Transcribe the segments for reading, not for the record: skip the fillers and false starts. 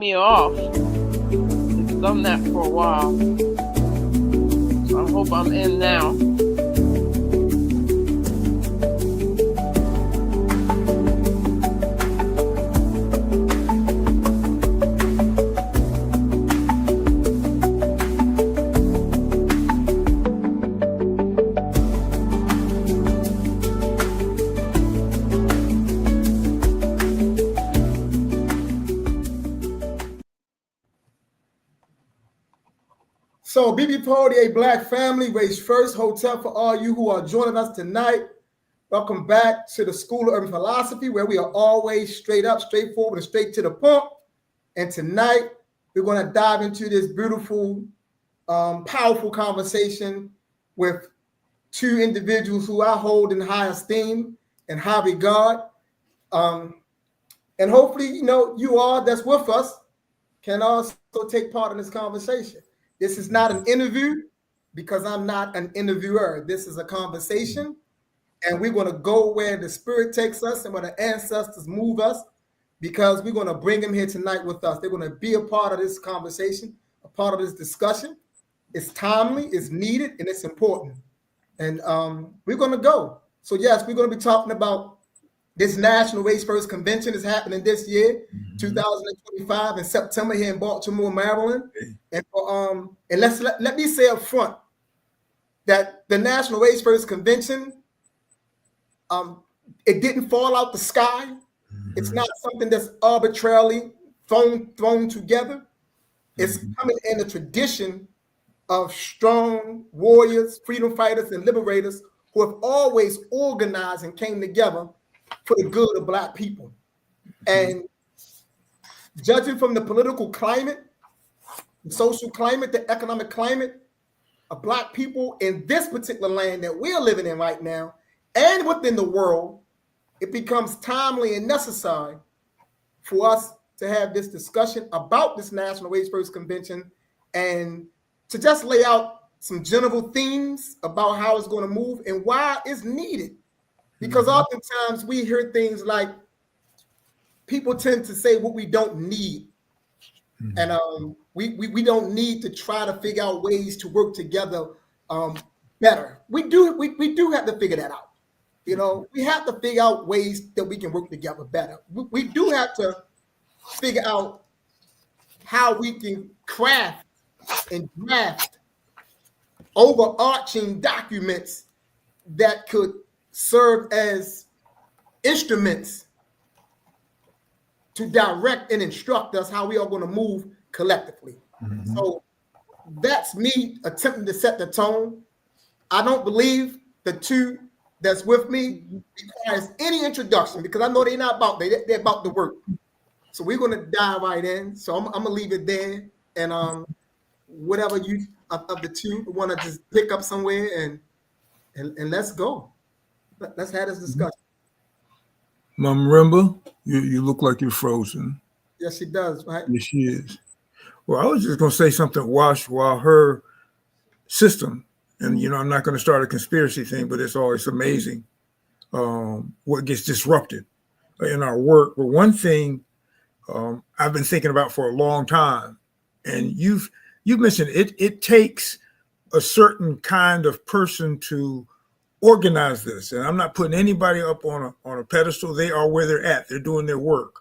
me off. It's done that for a while. So I hope I'm in now. So BB Party, a Black family, raised first hotel for all you who are joining us tonight. Welcome back to the School of Urban Philosophy, where we are always straight up, straightforward, and straight to the point. And tonight, we're going to dive into this beautiful, powerful conversation with two individuals who I hold in high esteem and high regard. And hopefully, you all that's with us can also take part in this conversation. This is not an interview because I'm not an interviewer. This is a conversation, and we're going to go where the Spirit takes us and where the ancestors move us, because we're going to bring them here tonight with us. They're going to be a part of this conversation, a part of this discussion. It's timely, it's needed, and it's important. And we're going to go. So, yes, we're going to be talking about this National Race First Convention is happening this year, 2025, in September here in Baltimore, Maryland. And let me say up front that the National Race First Convention, it didn't fall out the sky. It's not something that's arbitrarily thrown together. It's coming in a tradition of strong warriors, freedom fighters, and liberators who have always organized and came together for the good of Black people. And judging from the political climate, the social climate, the economic climate of Black people in this particular land that we're living in right now, and within the world, it becomes timely and necessary for us to have this discussion about this National Race First Convention and to just lay out some general themes about how it's going to move and why it's needed. Because oftentimes we hear things like people tend to say what we don't need. And we don't need to try to figure out ways to work together better. We do have to figure that out. We have to figure out ways that we can work together better. We do have to figure out how we can craft and draft overarching documents that could serve as instruments to direct and instruct us how we are going to move collectively. So that's me attempting to set the tone. I don't believe the two that's with me requires any introduction, because I know they're not about they're about the work. So we're going to dive right in. So I'm going to leave it there, and whatever you of the two want to just pick up somewhere and let's go. Let's have this discussion. Mama Marimba, you look like you're frozen. Yes, she does, right? Yes, she is. Well, I was just going to say something while her system, and I'm not going to start a conspiracy thing, but it's always amazing what gets disrupted in our work. But one thing I've been thinking about for a long time, and you've mentioned it takes a certain kind of person to organize this, and I'm not putting anybody up on a pedestal. They are where they're at. They're doing their work.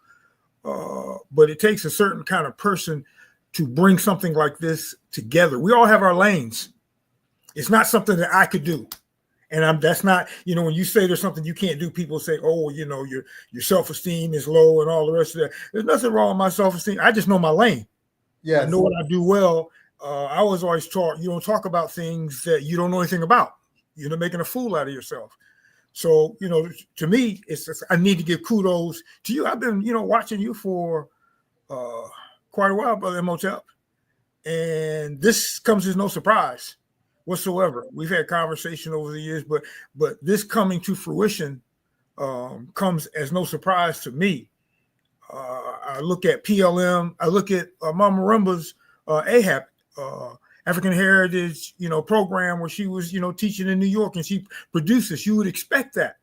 But it takes a certain kind of person to bring something like this together. We all have our lanes. It's not something that I could do. And that's not, when you say there's something you can't do, people say, oh, your self-esteem is low and all the rest of that. There's nothing wrong with my self-esteem. I just know my lane. Yeah, I know what I do well. I was always taught, you don't talk about things that you don't know anything about. You're making a fool out of yourself. So, to me, it's just, I need to give kudos to you. I've been, watching you for quite a while, Brother Imhotep. And this comes as no surprise whatsoever. We've had conversation over the years, but this coming to fruition comes as no surprise to me. I look at PLM, I look at Mama Marimba's AHAP, African Heritage, program where she was, teaching in New York, and she produced this. You would expect that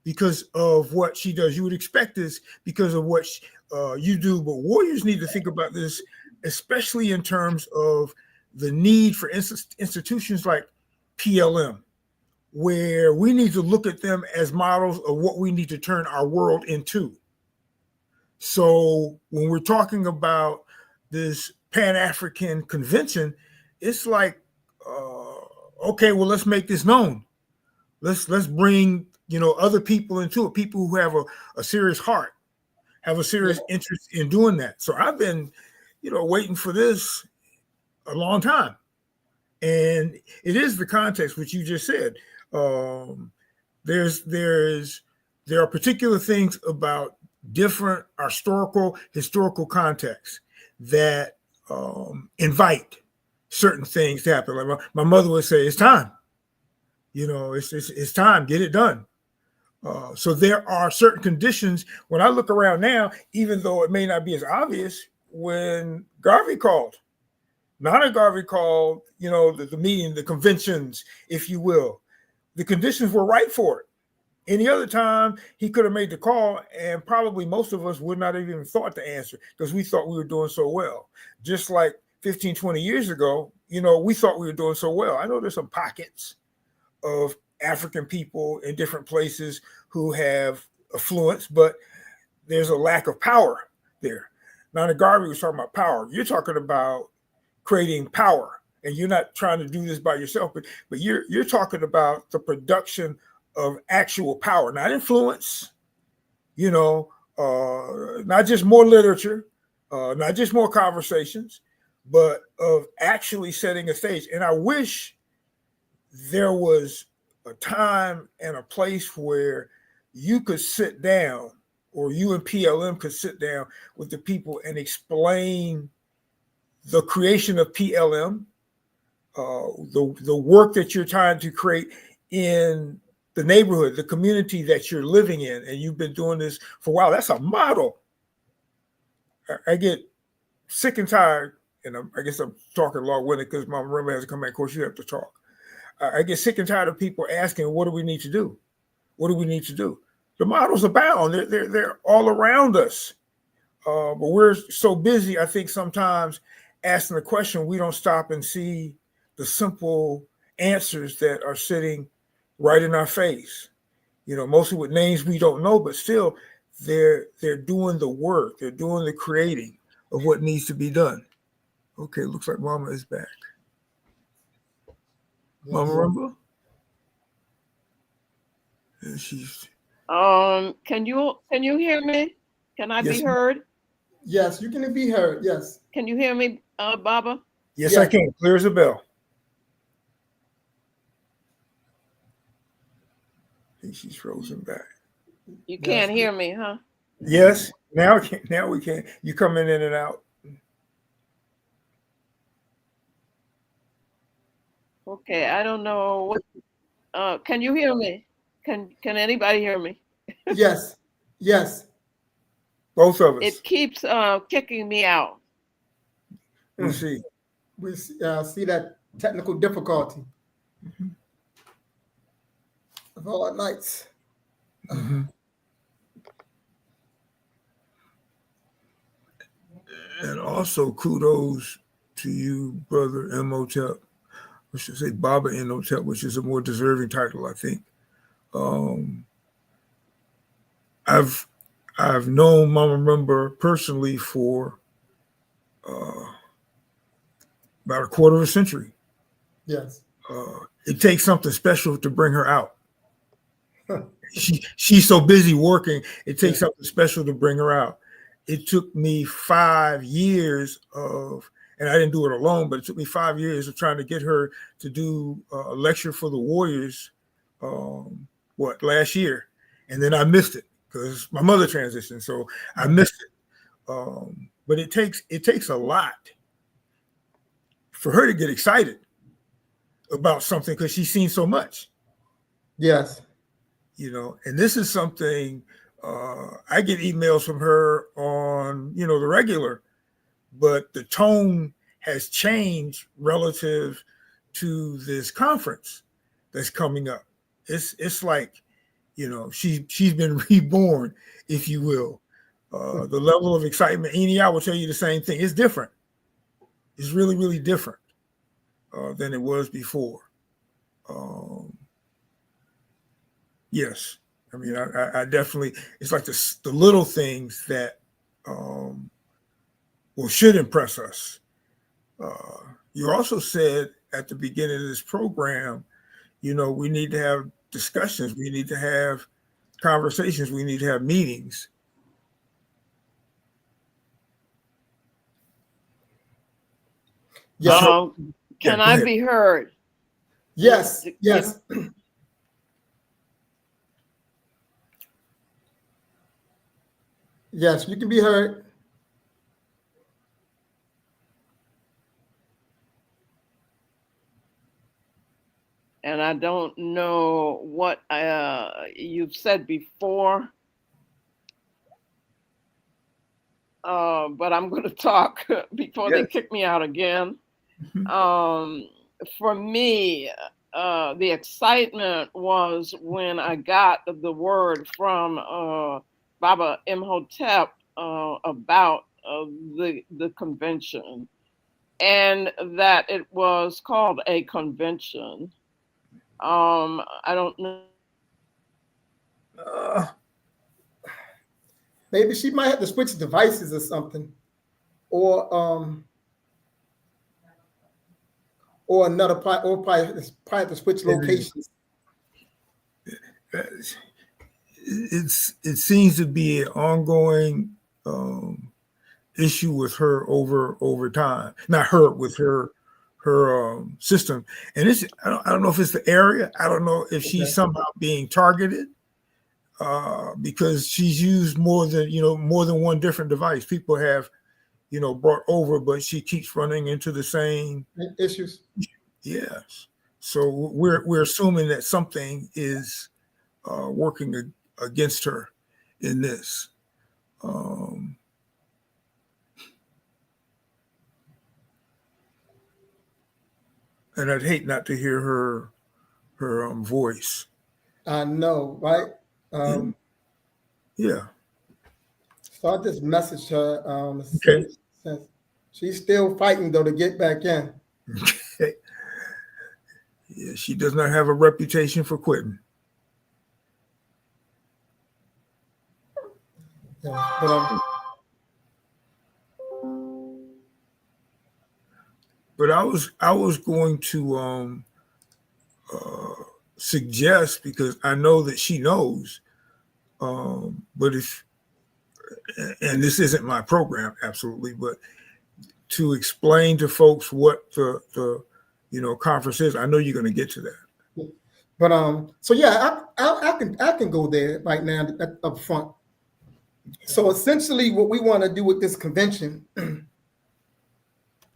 because of what she does. You would expect this because of you do, but warriors need to think about this, especially in terms of the need for institutions like PLM, where we need to look at them as models of what we need to turn our world into. So when we're talking about this Pan-African convention, it's like, okay, well, let's make this known. Let's bring, other people into it, people who have a serious heart, have a serious interest in doing that. So I've been, waiting for this a long time. And it is the context, which you just said. There are particular things about different historical contexts that invite certain things to happen. Like my mother would say, it's time. It's time, get it done. So there are certain conditions. When I look around now, even though it may not be as obvious, when Garvey called, Nana Garvey called, the meeting, the conventions, if you will, the conditions were right for it. Any other time, he could have made the call, and probably most of us would not have even thought to answer because we thought we were doing so well. Just like 15, 20 years ago, we thought we were doing so well. I know there's some pockets of African people in different places who have affluence, but there's a lack of power there. Nana Garvey was talking about power. You're talking about creating power, and you're not trying to do this by yourself, but you're talking about the production of actual power, not influence, not just more literature, not just more conversations, but of actually setting a stage. And I wish there was a time and a place where you could sit down, or you and PLM could sit down with the people and explain the creation of PLM, the work that you're trying to create in the neighborhood, the community that you're living in, and you've been doing this for a while. That's a model. I get sick and tired, and I guess I'm talking long-winded because my Marimba has to come back. Of course, you have to talk. I get sick and tired of people asking, what do we need to do? What do we need to do? The models abound. They're all around us. But we're so busy, I think, sometimes asking the question, we don't stop and see the simple answers that are sitting right in our face. Mostly with names we don't know, but still they're doing the work. They're doing the creating of what needs to be done. Okay, looks like Mama is back. Mama Rumba? And she's can you hear me? Can I be heard? Yes, you can be heard. Yes. Can you hear me, Baba? Yes, I can. Clear as a bell. I think she's frozen back. You can't hear me, huh? Yes. Now we can. You coming in and out. Okay, I don't know what. Can you hear me? Can anybody hear me? Yes. Yes. Both of us. It keeps kicking me out. We see. We see that technical difficulty of all nights. Mm-hmm. And also kudos to you, brother Imhotep. I should say Baba Imhotep, which is a more deserving title, I think. I've known Mama Rumba personally for about a quarter of a century. Yes. It takes something special to bring her out. She's so busy working. It takes something special to bring her out. It took me 5 years and I didn't do it alone, but it took me 5 years of trying to get her to do a lecture for the Warriors, last year. And then I missed it because my mother transitioned. So I missed it. But it takes a lot for her to get excited about something because she's seen so much. Yes. And this is something I get emails from her on, the regular, but the tone has changed relative to this conference that's coming up. It's like, she's been reborn, if you will. The level of excitement, I will tell you the same thing. It's different. It's really, really different than it was before. Yes. I mean, I definitely, it's like the little things that should impress us. You also said at the beginning of this program, we need to have discussions. We need to have conversations. We need to have meetings. Yes. Can I be heard? Yes. Yes. Yes, you can be heard. And I don't know what you've said before, but I'm going to talk before they kick me out again. For me, the excitement was when I got the word from Baba Imhotep about the convention, and that it was called a convention. I don't know. Maybe she might have to switch devices or something, or another probably have to switch locations. It seems to be an ongoing issue with her over time. Not her, with her system, and I don't know if it's the area. I don't know if she's somehow being targeted because she's used more than one different device. People have brought over, but she keeps running into the same issues. Yes, so we're assuming that something is working against her in this. And I'd hate not to hear her voice. I know, right? Yeah. So I just messaged her. Okay. She's still fighting though to get back in. Okay. Yeah, she does not have a reputation for quitting. Yeah, but I was going to suggest, because I know that she knows, but and this isn't my program, absolutely, but to explain to folks what the conference is. I know you're going to get to that. But so yeah, I can go there right now up front. So essentially, what we want to do with this convention.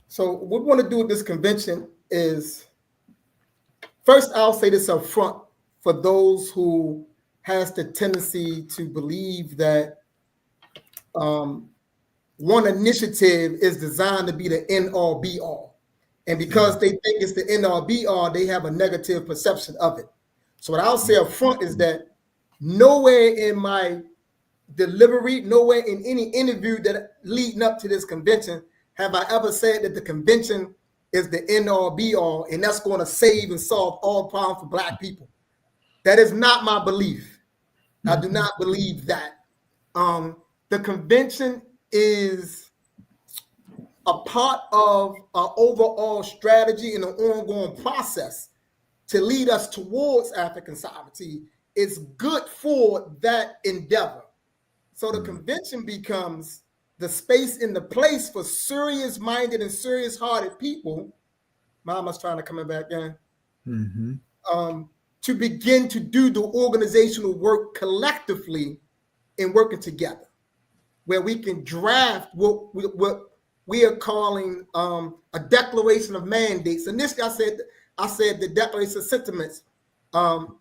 So what we want to do with this convention is, first, I'll say this up front for those who has the tendency to believe that one initiative is designed to be the end all be all. And because they think it's the end all be all, they have a negative perception of it. So what I'll say up front is that nowhere in my delivery, nowhere in any interview that leading up to this convention have I ever said that the convention is the end all be all and that's going to save and solve all problems for Black people. That is not my belief. I do not believe that. The convention is a part of our overall strategy and an ongoing process to lead us towards African sovereignty. It's good for that endeavor. So the convention becomes the space and the place for serious-minded and serious-hearted people. Mama's trying to come back in. To begin to do the organizational work collectively and working together, where we can draft what we are calling a declaration of mandates. Initially, I said the declaration of sentiments. Mama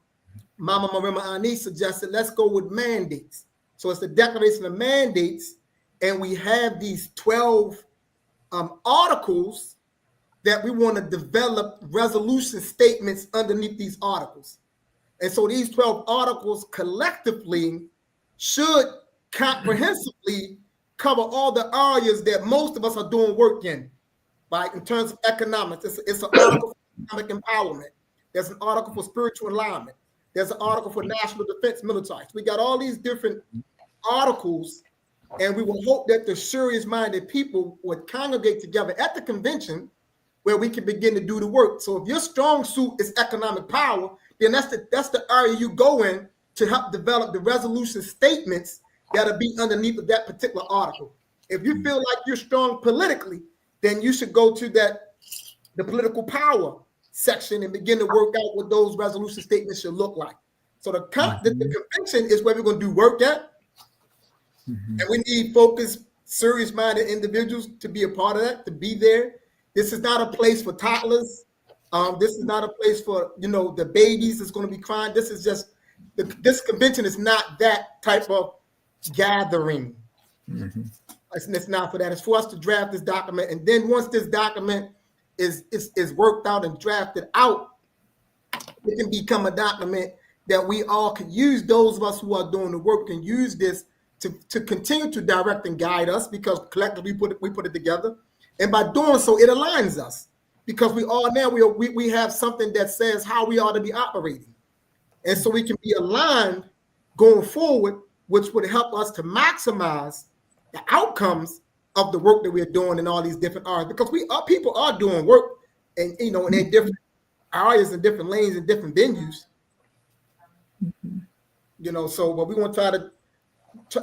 Marima Ani suggested let's go with mandates. So it's the declaration of mandates, and we have these 12 articles that we want to develop resolution statements underneath these articles. And so these 12 articles collectively should comprehensively cover all the areas that most of us are doing work in, right? In terms of economics, it's an article for economic empowerment. There's an article for spiritual alignment. There's an article for national defense military. We got all these different articles, and we will hope that the serious-minded people would congregate together at the convention where we can begin to do the work. So if your strong suit is economic power, then that's the area you go in to help develop the resolution statements that'll be underneath of that particular article. If you feel like you're strong politically, then you should go to the political power section and begin to work out what those resolution statements should look like. So the convention is where we're going to do work at, and we need focused, serious-minded individuals to be a part of that, to be there. This is not a place for toddlers. This is not a place for the babies that's going to be crying. This is just this convention is not that type of gathering. It's not for that. It's for us to draft this document, and then once this document is worked out and drafted out, it can become a document that we all can use. Those of us who are doing the work can use this to continue to direct and guide us, because collectively we put it together, and by doing so, it aligns us, because we all now we have something that says how we ought to be operating, and so we can be aligned going forward, which would help us to maximize the outcomes of the work that we're doing in all these different areas, because people are doing work and in their different areas and different lanes and different venues. So but we want to try to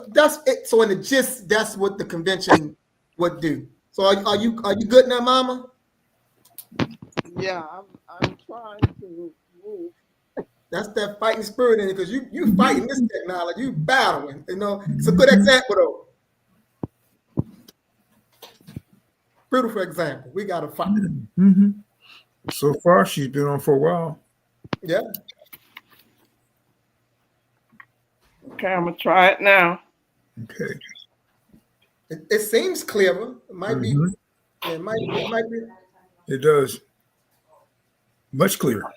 that's it. So in the gist, that's what the convention would do. So are you good now, Mama? Yeah, I'm trying to move. That's that fighting spirit in it, because you fighting this technology, you battling. It's a good example though. Beautiful example. We got to fight. So far, she's been on for a while. Yeah. Okay, I'm gonna try it now. Okay. It seems clearer. It might be. It might be. It does. Much clearer.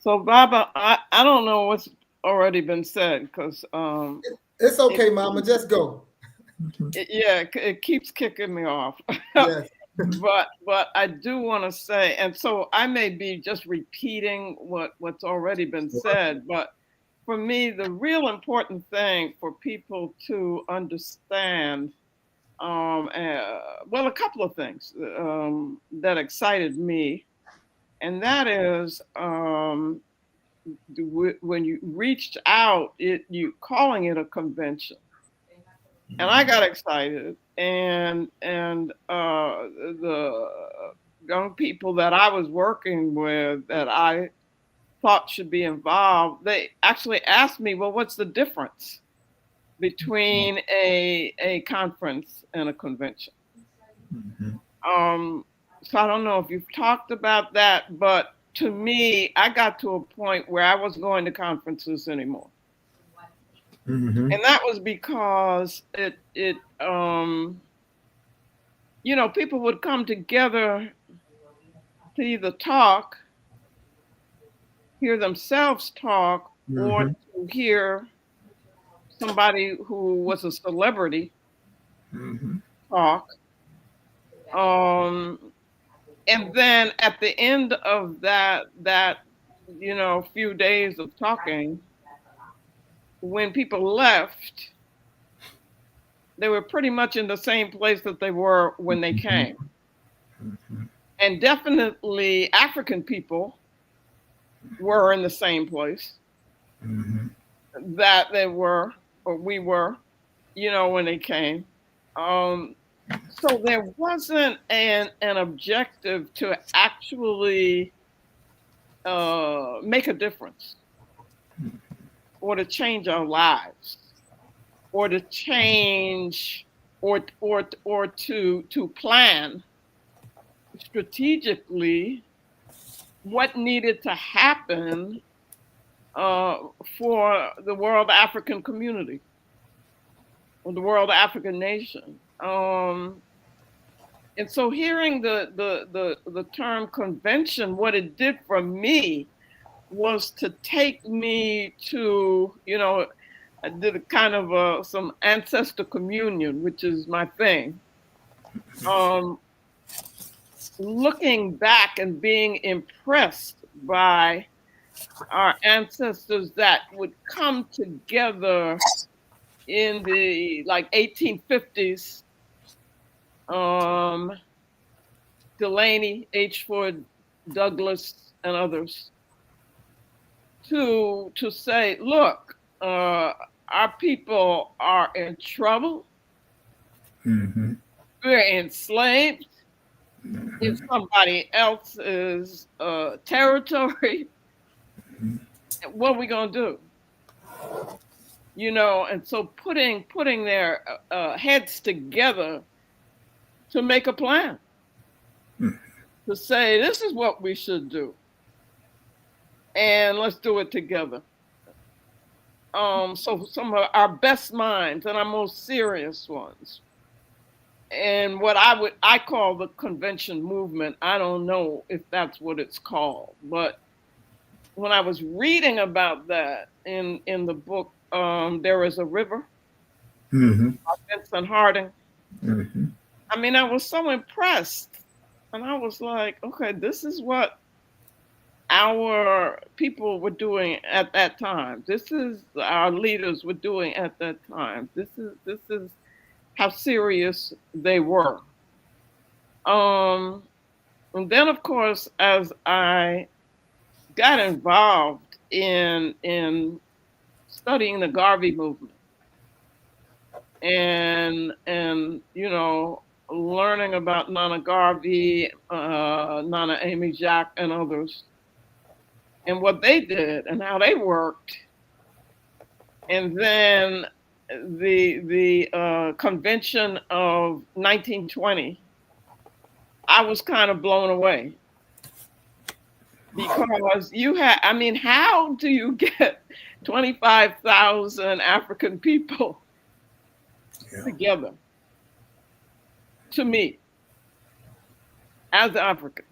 So, Baba, I don't know what's already been said, because it's okay, Mama. Just go. It keeps kicking me off. Yes. But I do want to say, and so I may be just repeating what's already been said, but for me, the real important thing for people to understand, well, a couple of things that excited me, and that is when you reached out, you calling it a convention, and I got excited, and the young people that I was working with that I thought should be involved, they actually asked me, well, what's the difference between a conference and a convention? So I don't know if you've talked about that, but to me, I got to a point where I wasn't going to conferences anymore. And that was because people would come together to either talk, hear themselves talk, or to hear somebody who was a celebrity talk. And then at the end of that few days of talking, when people left, they were pretty much in the same place that they were when they came. And definitely African people were in the same place that they were, or we were, when they came. So there wasn't an objective to actually make a difference, or to change our lives, or to change, or to plan strategically what needed to happen for the world African community, or the world African nation. And so hearing the term convention, what it did for me was to take me to, I did a kind of some ancestor communion, which is my thing. Looking back and being impressed by our ancestors that would come together in the like 1850s. Delaney, H. Ford Douglass, and others to say, look, our people are in trouble. Mm-hmm. We're enslaved in somebody else's territory. What are we gonna do? You know, and so putting their heads together to make a plan, to say this is what we should do, and let's do it together. So some of our best minds and our most serious ones, and what I call the convention movement. I don't know if that's what it's called, but when I was reading about that in the book, There Is a River, Mm-hmm. by Vincent Harding. Mm-hmm. I mean, I was so impressed, and I was like, okay, this is what our people were doing at that time. This is our leaders were doing at that time. This is how serious they were. And then, of course, as I got involved in studying the Garvey movement and you know, learning about Nana Garvey, Nana Amy Jacques, and others, and what they did and how they worked, and then the convention of 1920, I was kind of blown away because you had, I mean, how do you get 25,000 African people together to meet as Africans?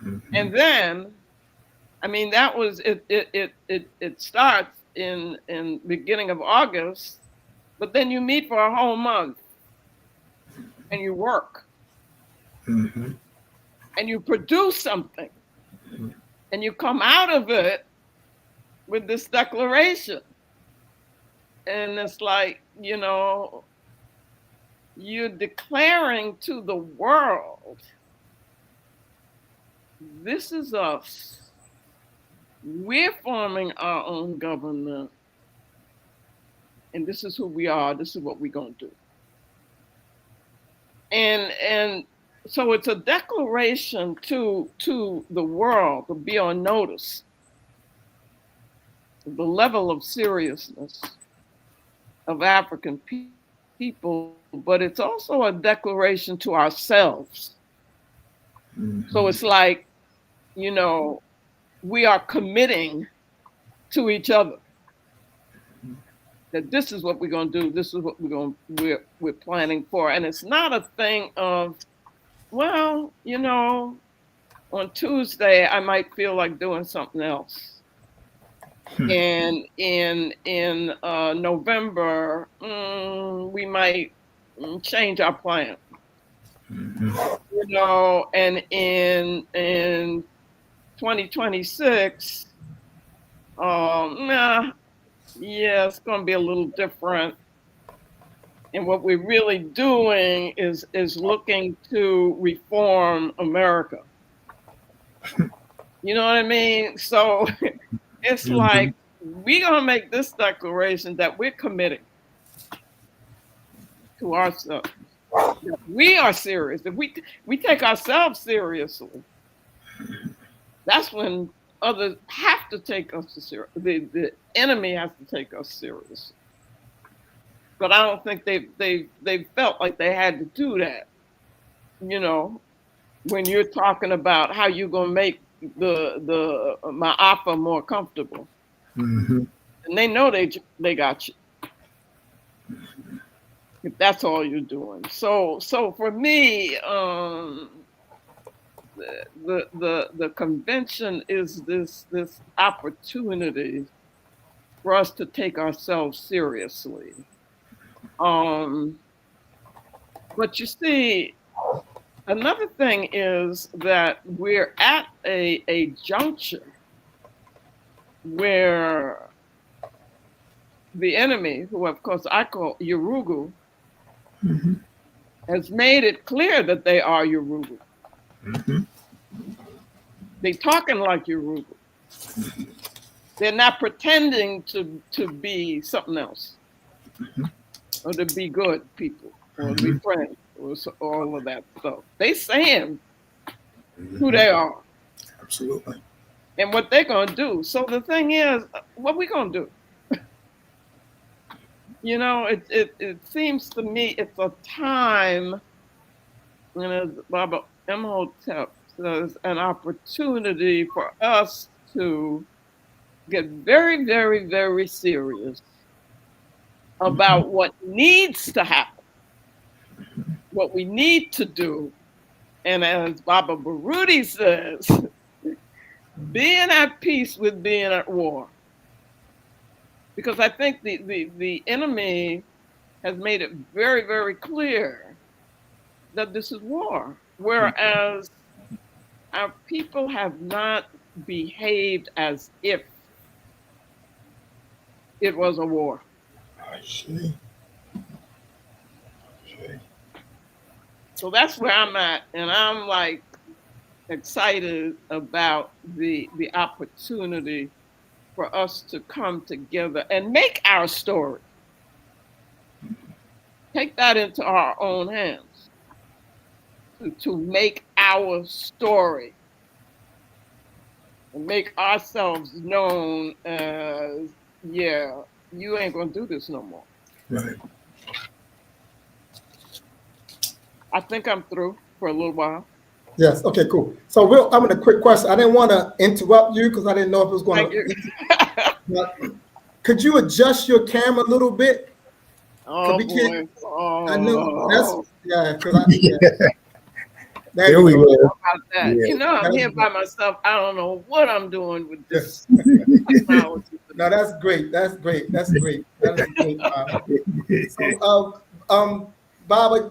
Mm-hmm. And then, I mean, that was it. It starts in beginning of August, but then you meet for a whole month, and you work, mm-hmm. and you produce something, mm-hmm. and you come out of it with this declaration, and it's like, you know, you're declaring to the world, this is us. We're forming our own government, and this is who we are. This is what we're going to do. And so it's a declaration to the world to be on notice of the level of seriousness of African people, but it's also a declaration to ourselves. Mm-hmm. So it's like, you know, we are committing to each other that this is what we're going to do. This is what we're planning for. And it's not a thing of, well, you know, on Tuesday, I might feel like doing something else. And in November, we might change our plan. Mm-hmm. You know, and in 2026, yeah, it's going to be a little different. And what we're really doing is looking to reform America. You know what I mean? So it's mm-hmm. like, we're going to make this declaration that we're committing to ourselves. We are serious. If we take ourselves seriously, that's when others have to take us serious. The enemy has to take us seriously. But I don't think they felt like they had to do that. You know, when you're talking about how you're gonna make the Ma'afa more comfortable, mm-hmm. and they know they got you. If that's all you're doing. So for me, the convention is this opportunity for us to take ourselves seriously. But you see, another thing is that we're at a juncture where the enemy, who of course I call Yorugu, has made it clear that they are Yorugu. They're talking like Yorugu. They're not pretending to be something else, or to be good people, or to be friends, or all of that stuff. They saying who they are. Absolutely. And what they're going to do. So the thing is, what we going to do? You know, it seems to me it's a time, and as Baba Imhotep says, an opportunity for us to get very, very, very serious about what needs to happen, what we need to do. And as Baba Baruti says, being at peace with being at war. Because I think the enemy has made it very, very clear that this is war. Whereas our people have not behaved as if it was a war. I see. So that's where I'm at. And I'm like excited about the opportunity for us to come together and make our story. Take that into our own hands. To make our story. And make ourselves known as, yeah, you ain't gonna do this no more. Right. I think I'm through for a little while. Yes. Okay. Cool. So, Will, I'm going to quick question. I didn't want to interrupt you because I didn't know if it was going to. Could you adjust your camera a little bit? Oh boy! Oh. I know that's because there we go. Yeah. You know, I'm here by myself. I don't know what I'm doing with this technology. No, that's great. That's great. That's great. That's great. So, Baba,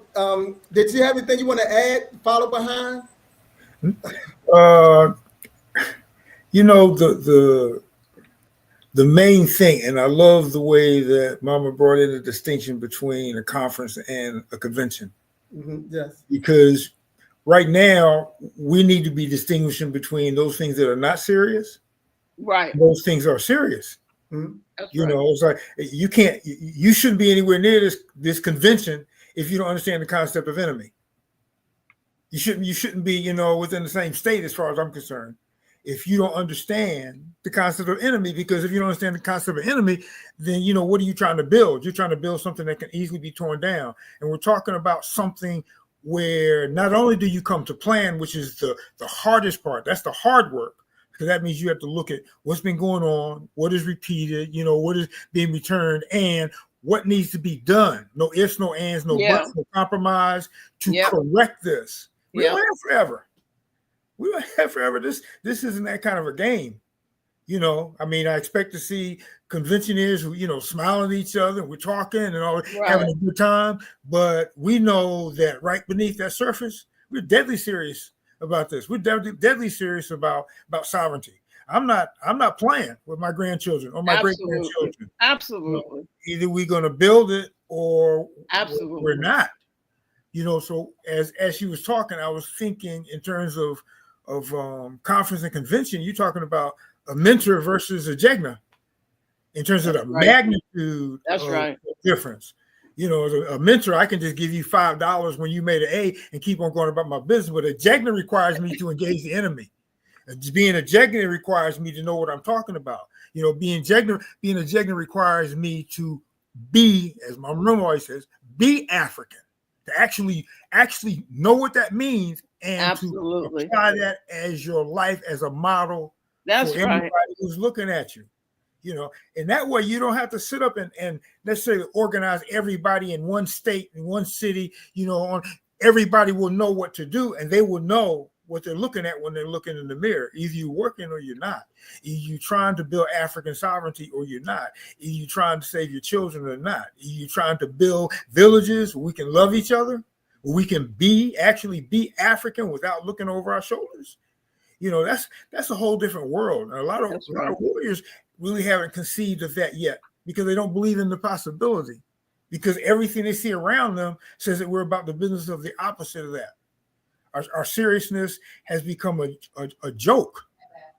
did you have anything you want to add? Follow behind? You know, the main thing, and I love the way that Mama brought in the distinction between a conference and a convention. Yes. Because right now we need to be distinguishing between those things that are not serious. Right. Those things are serious. You know, it's like you shouldn't be anywhere near this convention if you don't understand the concept of enemy. You shouldn't be, you know, within the same state as far as I'm concerned, if you don't understand the concept of enemy. Because if you don't understand the concept of enemy, then, you know, what are you trying to build? You're trying to build something that can easily be torn down. And we're talking about something where not only do you come to plan, which is the hardest part, that's the hard work, because that means you have to look at what's been going on, what is repeated, you know, what is being returned, and what needs to be done. No ifs, no ands, no buts, no compromise to correct this. We don't have forever. We don't have forever. This isn't that kind of a game. You know, I mean, I expect to see conventioneers who, you know, smiling at each other, we're talking and all, having a good time. But we know that right beneath that surface, we're deadly serious about this. We're deadly serious about sovereignty. I'm not playing with my grandchildren or my great grandchildren. Absolutely. You know, either we're going to build it or we're not. You know, so as she was talking, I was thinking in terms of conference and convention. You're talking about a mentor versus a Jegna in terms of the magnitude of difference. You know, a mentor, I can just give you $5 when you made an A and keep on going about my business. But a Jegna requires me to engage the enemy. Being a Jegna requires me to know what I'm talking about. You know, being a Jegna requires me to be, as my mom always says, be African, to actually know what that means and to apply that as your life, as a model for everybody who's looking at you. You know, and that way you don't have to sit up and necessarily organize everybody in one state, in one city. You know, everybody will know what to do, and they will know what they're looking at when they're looking in the mirror. Either you're working or you're not. Either you're trying to build African sovereignty or you're not. Either you're trying to save your children or not. Either you're trying to build villages where we can love each other, where we can actually be African without looking over our shoulders. That's a whole different world. And a lot of warriors really haven't conceived of that yet because they don't believe in the possibility, because everything they see around them says that we're about the business of the opposite of that. Our seriousness has become a joke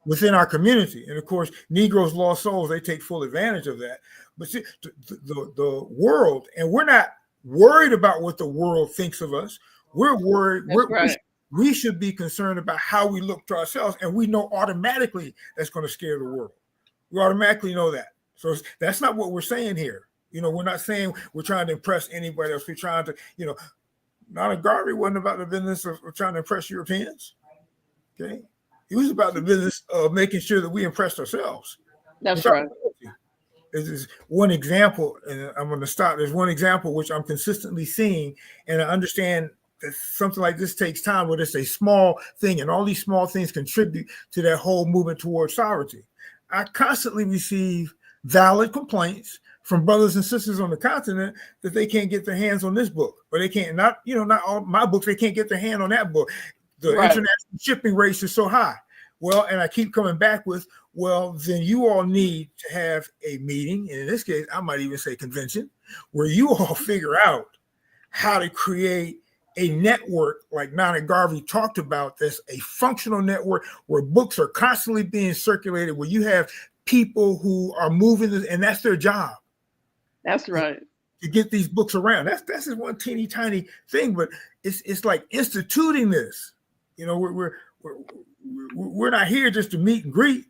within our community. And of course, Negroes, lost souls, they take full advantage of that. But see, the world, and we're not worried about what the world thinks of us. We're worried. We should be concerned about how we look to ourselves. And we know automatically that's going to scare the world. We automatically know that. So that's not what we're saying here. We're not saying we're trying to impress anybody else. We're trying to, Nana Garvey wasn't about the business of trying to impress Europeans. Okay. He was about the business of making sure that we impressed ourselves. That's right. There's one example, and I'm going to stop. There's one example which I'm consistently seeing, and I understand that something like this takes time, but it's a small thing, and all these small things contribute to that whole movement towards sovereignty. I constantly receive valid complaints from brothers and sisters on the continent that they can't get their hands on this book, or they can't, not all my books, they can't get their hand on that book. The international shipping rates are so high. Well, and I keep coming back with, well, then you all need to have a meeting, and in this case, I might even say convention, where you all figure out how to create a network like Nana Garvey talked about. That's a functional network where books are constantly being circulated, where you have people who are moving, and that's their job. That's right. To get these books around. That's just one teeny tiny thing, but it's like instituting this. We're not here just to meet and greet.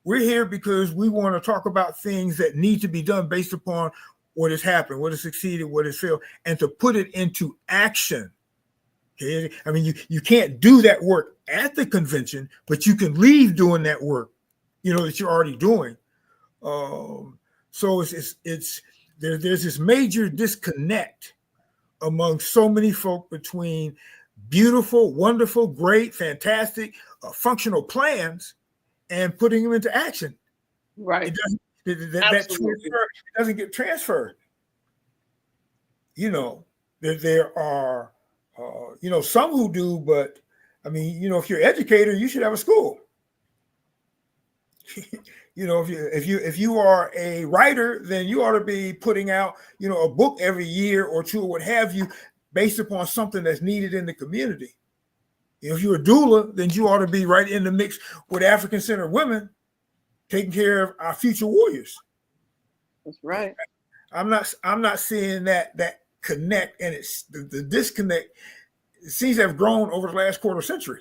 We're here because we want to talk about things that need to be done based upon what has happened, what has succeeded, what has failed, and to put it into action. Okay? I mean, you can't do that work at the convention, but you can leave doing that work, that you're already doing. So there's this major disconnect among so many folk between beautiful, wonderful, great, fantastic, functional plans and putting them into action. Right. That doesn't get transferred. There are, some who do, but I mean, if you're an educator, you should have a school. If you are a writer, then you ought to be putting out, a book every year or two or what have you, based upon something that's needed in the community. If you're a doula, then you ought to be right in the mix with African-centered women, taking care of our future warriors. That's right. I'm not seeing that connect, and it's the disconnect. It seems to have grown over the last quarter century.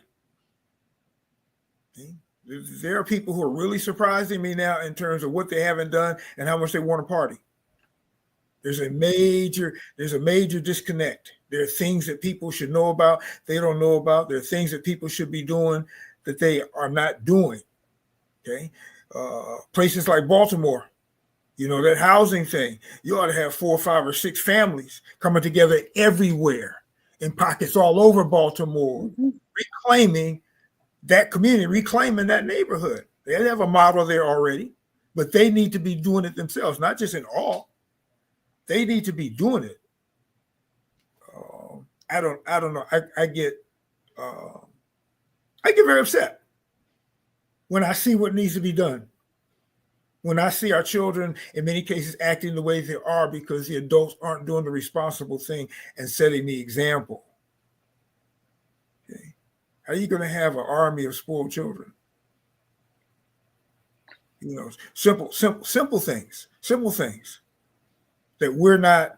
There are people who are really surprising me now in terms of what they haven't done and how much they want to party. There's a major disconnect. There are things that people should know about, they don't know about. There are things that people should be doing that they are not doing. Okay. Places like Baltimore, that housing thing, you ought to have 4 or 5 or 6 families coming together everywhere in pockets all over Baltimore, reclaiming that community, reclaiming that neighborhood. They have a model there already, but they need to be doing it themselves, not just in awe. They need to be doing it. I don't know. I get very upset when I see what needs to be done. When I see our children, in many cases, acting the way they are because the adults aren't doing the responsible thing and setting the example. Okay. How are you going to have an army of spoiled children? Simple things that we're not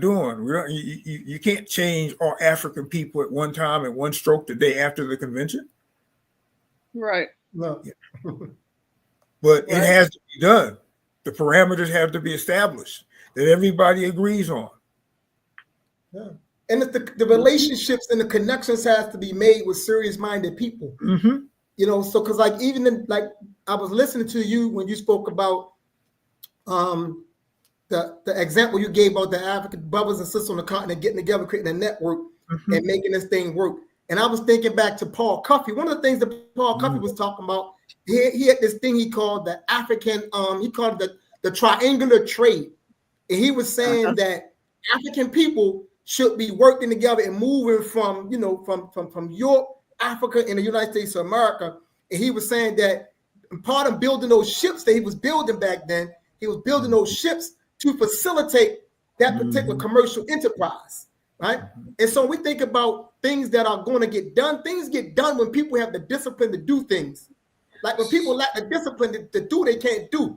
doing. You can't change all African people at one time, at one stroke, the day after the convention. Right. No. But it has to be done. The parameters have to be established that everybody agrees on. Yeah. And the relationships and the connections have to be made with serious-minded people. Mm-hmm. So because like I was listening to you when you spoke about the example you gave about the African brothers and sisters on the continent getting together, creating a network and making this thing work. And I was thinking back to Paul Cuffey. One of the things that Paul Cuffey was talking about, he had this thing he called the African, he called it the triangular trade. And he was saying that African people should be working together and moving from, you know, from Europe, Africa, and the United States of America. And he was saying that part of building those ships that he was building back then, he was building those ships to facilitate that particular commercial enterprise, right? And so we think about things that are going to get done. Things get done when people have the discipline to do things. Like when people lack the discipline to do, they can't do.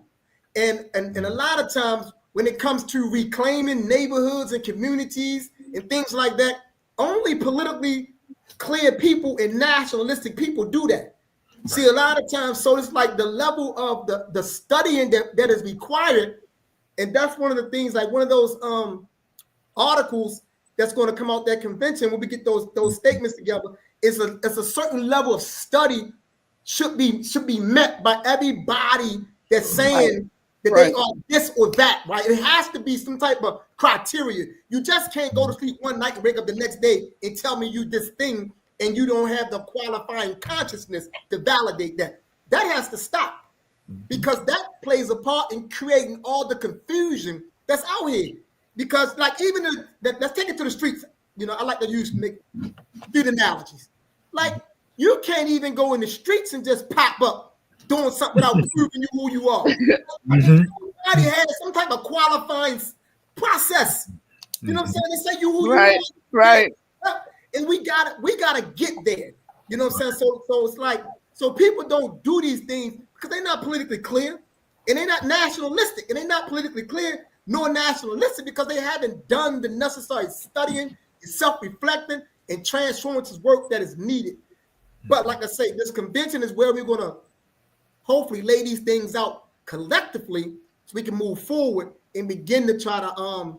And a lot of times when it comes to reclaiming neighborhoods and communities and things like that, only politically clear people and nationalistic people do that. See, a lot of times, so it's like the level of the studying that is required. And that's one of the things, like one of those articles that's going to come out that convention when we get those statements together, is a certain level of study should be met by everybody that's saying that they are this or that, right? It has to be some type of criteria. You just can't go to sleep one night and wake up the next day and tell me you this thing and you don't have the qualifying consciousness to validate that. That has to stop, because that plays a part in creating all the confusion that's out here. Because like even let's take it to the streets. You know, I like to use street analogies. Like you can't even go in the streets and just pop up doing something without proving you who you are. Everybody has some type of qualifying process. You know what I'm saying? They say you who you are. Right. And we gotta get there. You know what I'm saying? So it's like, so people don't do these things because they're not politically clear, and they're not nationalistic, and they're not politically clear nor nationalistic because they haven't done the necessary studying and self-reflecting and transformative work that is needed. But like I say, this convention is where we're gonna hopefully lay these things out collectively so we can move forward and begin to try to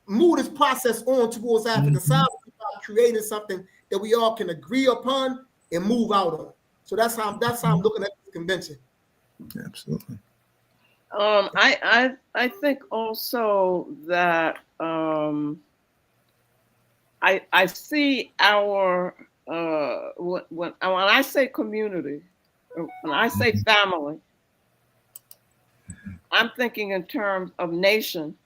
move this process on towards African sovereignty by creating something that we all can agree upon and move out on. So that's how I'm looking at this convention. Absolutely. I think also that I see our when I say community, when I say family, I'm thinking in terms of nation.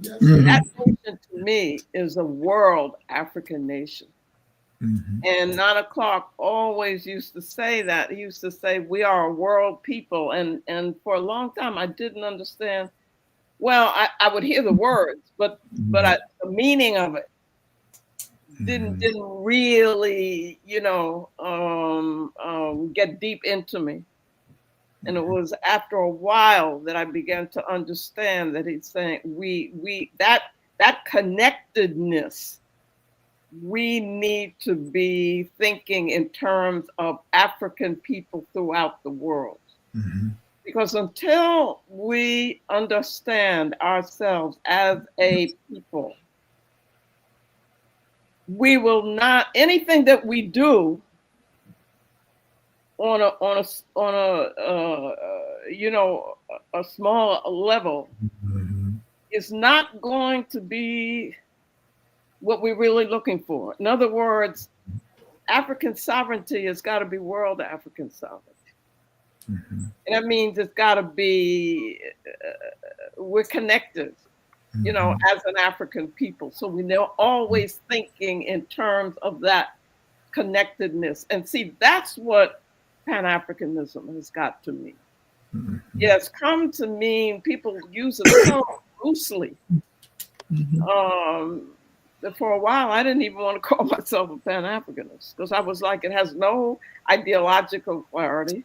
That nation to me is a world African nation. And 9 o'clock always used to say that. He used to say, we are a world people. And for a long time, I didn't understand. Well, I would hear the words, but the meaning of it didn't really, get deep into me. And it was after a while that I began to understand that he's saying that connectedness, we need to be thinking in terms of African people throughout the world. Because until we understand ourselves as a people, we will not, anything that we do on a small level is not going to be what we're really looking for. In other words, African sovereignty has got to be world African sovereignty. And that means it's got to be, we're connected, as an African people. So we're always thinking in terms of that connectedness. And see, that's what Pan-Africanism has got to mean. It has come to mean, people use it so loosely. For a while, I didn't even want to call myself a Pan-Africanist because I was like, it has no ideological clarity.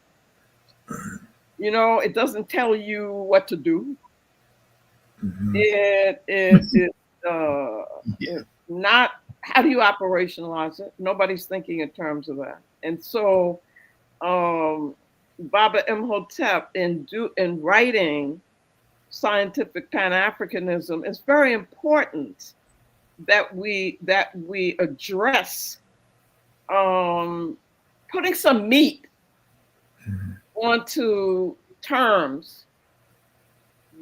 It doesn't tell you what to do. It's not, how do you operationalize it? Nobody's thinking in terms of that. And so Baba Imhotep in writing scientific Pan-Africanism, it's very important that we address putting some meat onto terms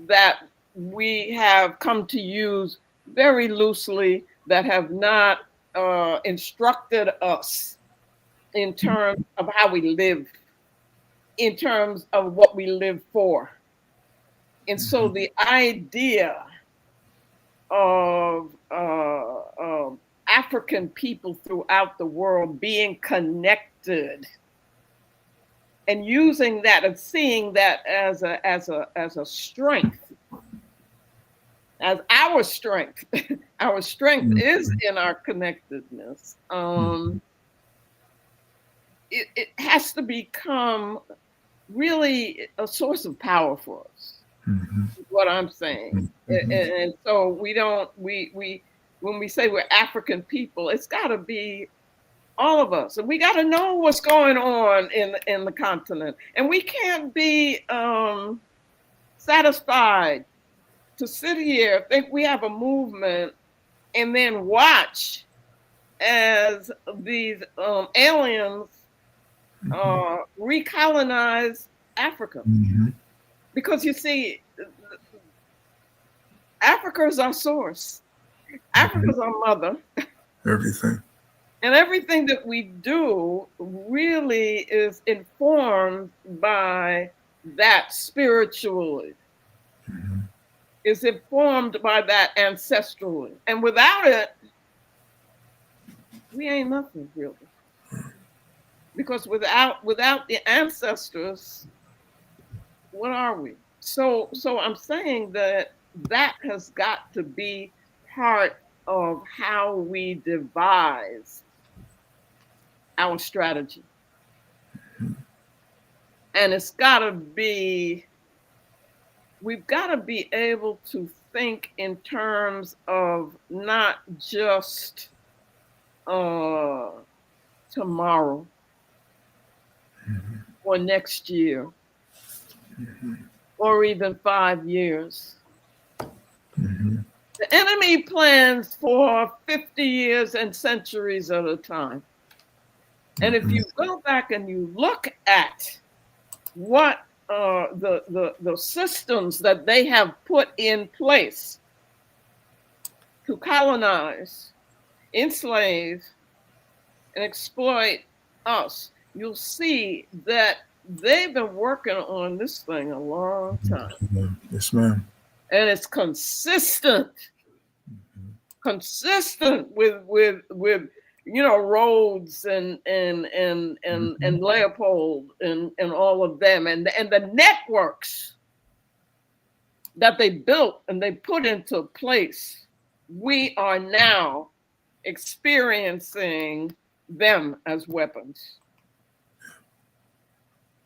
that we have come to use very loosely, that have not instructed us in terms of how we live, in terms of what we live for. And so the idea of African people throughout the world being connected and using that and seeing that as a strength, as our strength. Our strength is in our connectedness. It has to become really a source of power for us. Is what I'm saying. And so when we say we're African people, it's got to be all of us, and we got to know what's going on in the continent, and we can't be satisfied to sit here, think we have a movement, and then watch as these aliens recolonize Africa. Because you see, Africa is our source. Africa is our mother. Everything. And everything that we do really is informed by that spiritually. Is informed by that ancestrally. And without it, we ain't nothing really. Because without the ancestors, what are we? So I'm saying that has got to be part of how we devise our strategy. And it's got to be, we've got to be able to think in terms of not just tomorrow or next year or even 5 years. The enemy plans for 50 years and centuries at a time. And if you go back and you look at what the systems that they have put in place to colonize, enslave, and exploit us, you'll see that they've been working on this thing a long time. Yes, ma'am. And it's consistent with Rhodes and Leopold and all of them and the networks that they built and they put into place. We are now experiencing them as weapons.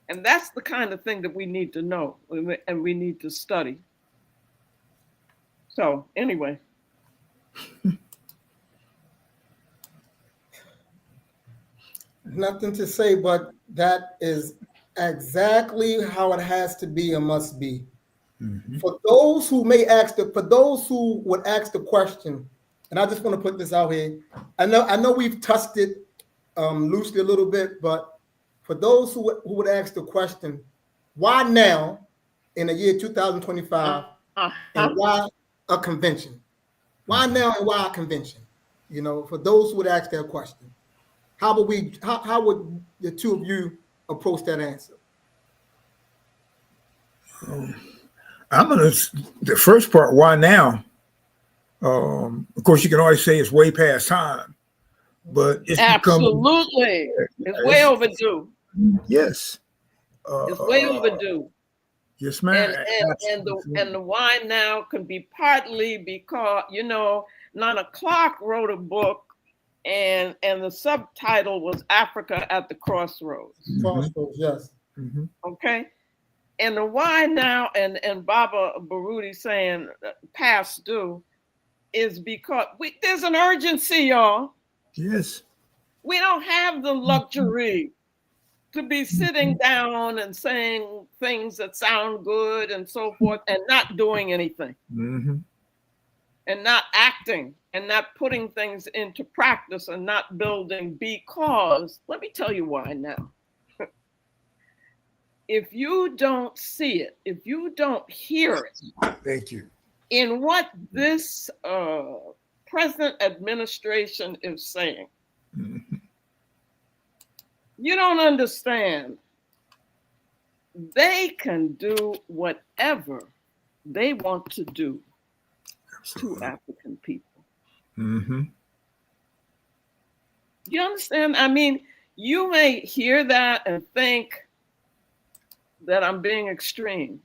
And that's the kind of thing that we need to know and we need to study. So anyway. Nothing to say, but that is exactly how it has to be and must be. For those who would ask the question, and I just want to put this out here. I know we've touched it loosely a little bit, but for those who would ask the question, why now in the year 2025 and why a convention? Why now and why a convention? For those who would ask that question, how would the two of you approach that answer? The first part, why now? Of course, you can always say it's way past time, but it's absolutely it's way overdue. Yes, it's way overdue. Yes, ma'am. And the why now can be partly because 9 o'clock wrote a book, and the subtitle was Africa at the Crossroads. Crossroads, yes. Okay. And the why now and Baba Baruti saying past due is because there's an urgency, y'all. Yes. We don't have the luxury to be sitting down and saying things that sound good and so forth and not doing anything. And not acting and not putting things into practice and not building, because let me tell you why now. If you don't see it, if you don't hear it, thank you, in what this present administration is saying. Mm-hmm. You don't understand. They can do whatever they want to do Absolutely. to African people. Mm-hmm. You understand? I mean, you may hear that and think that I'm being extreme,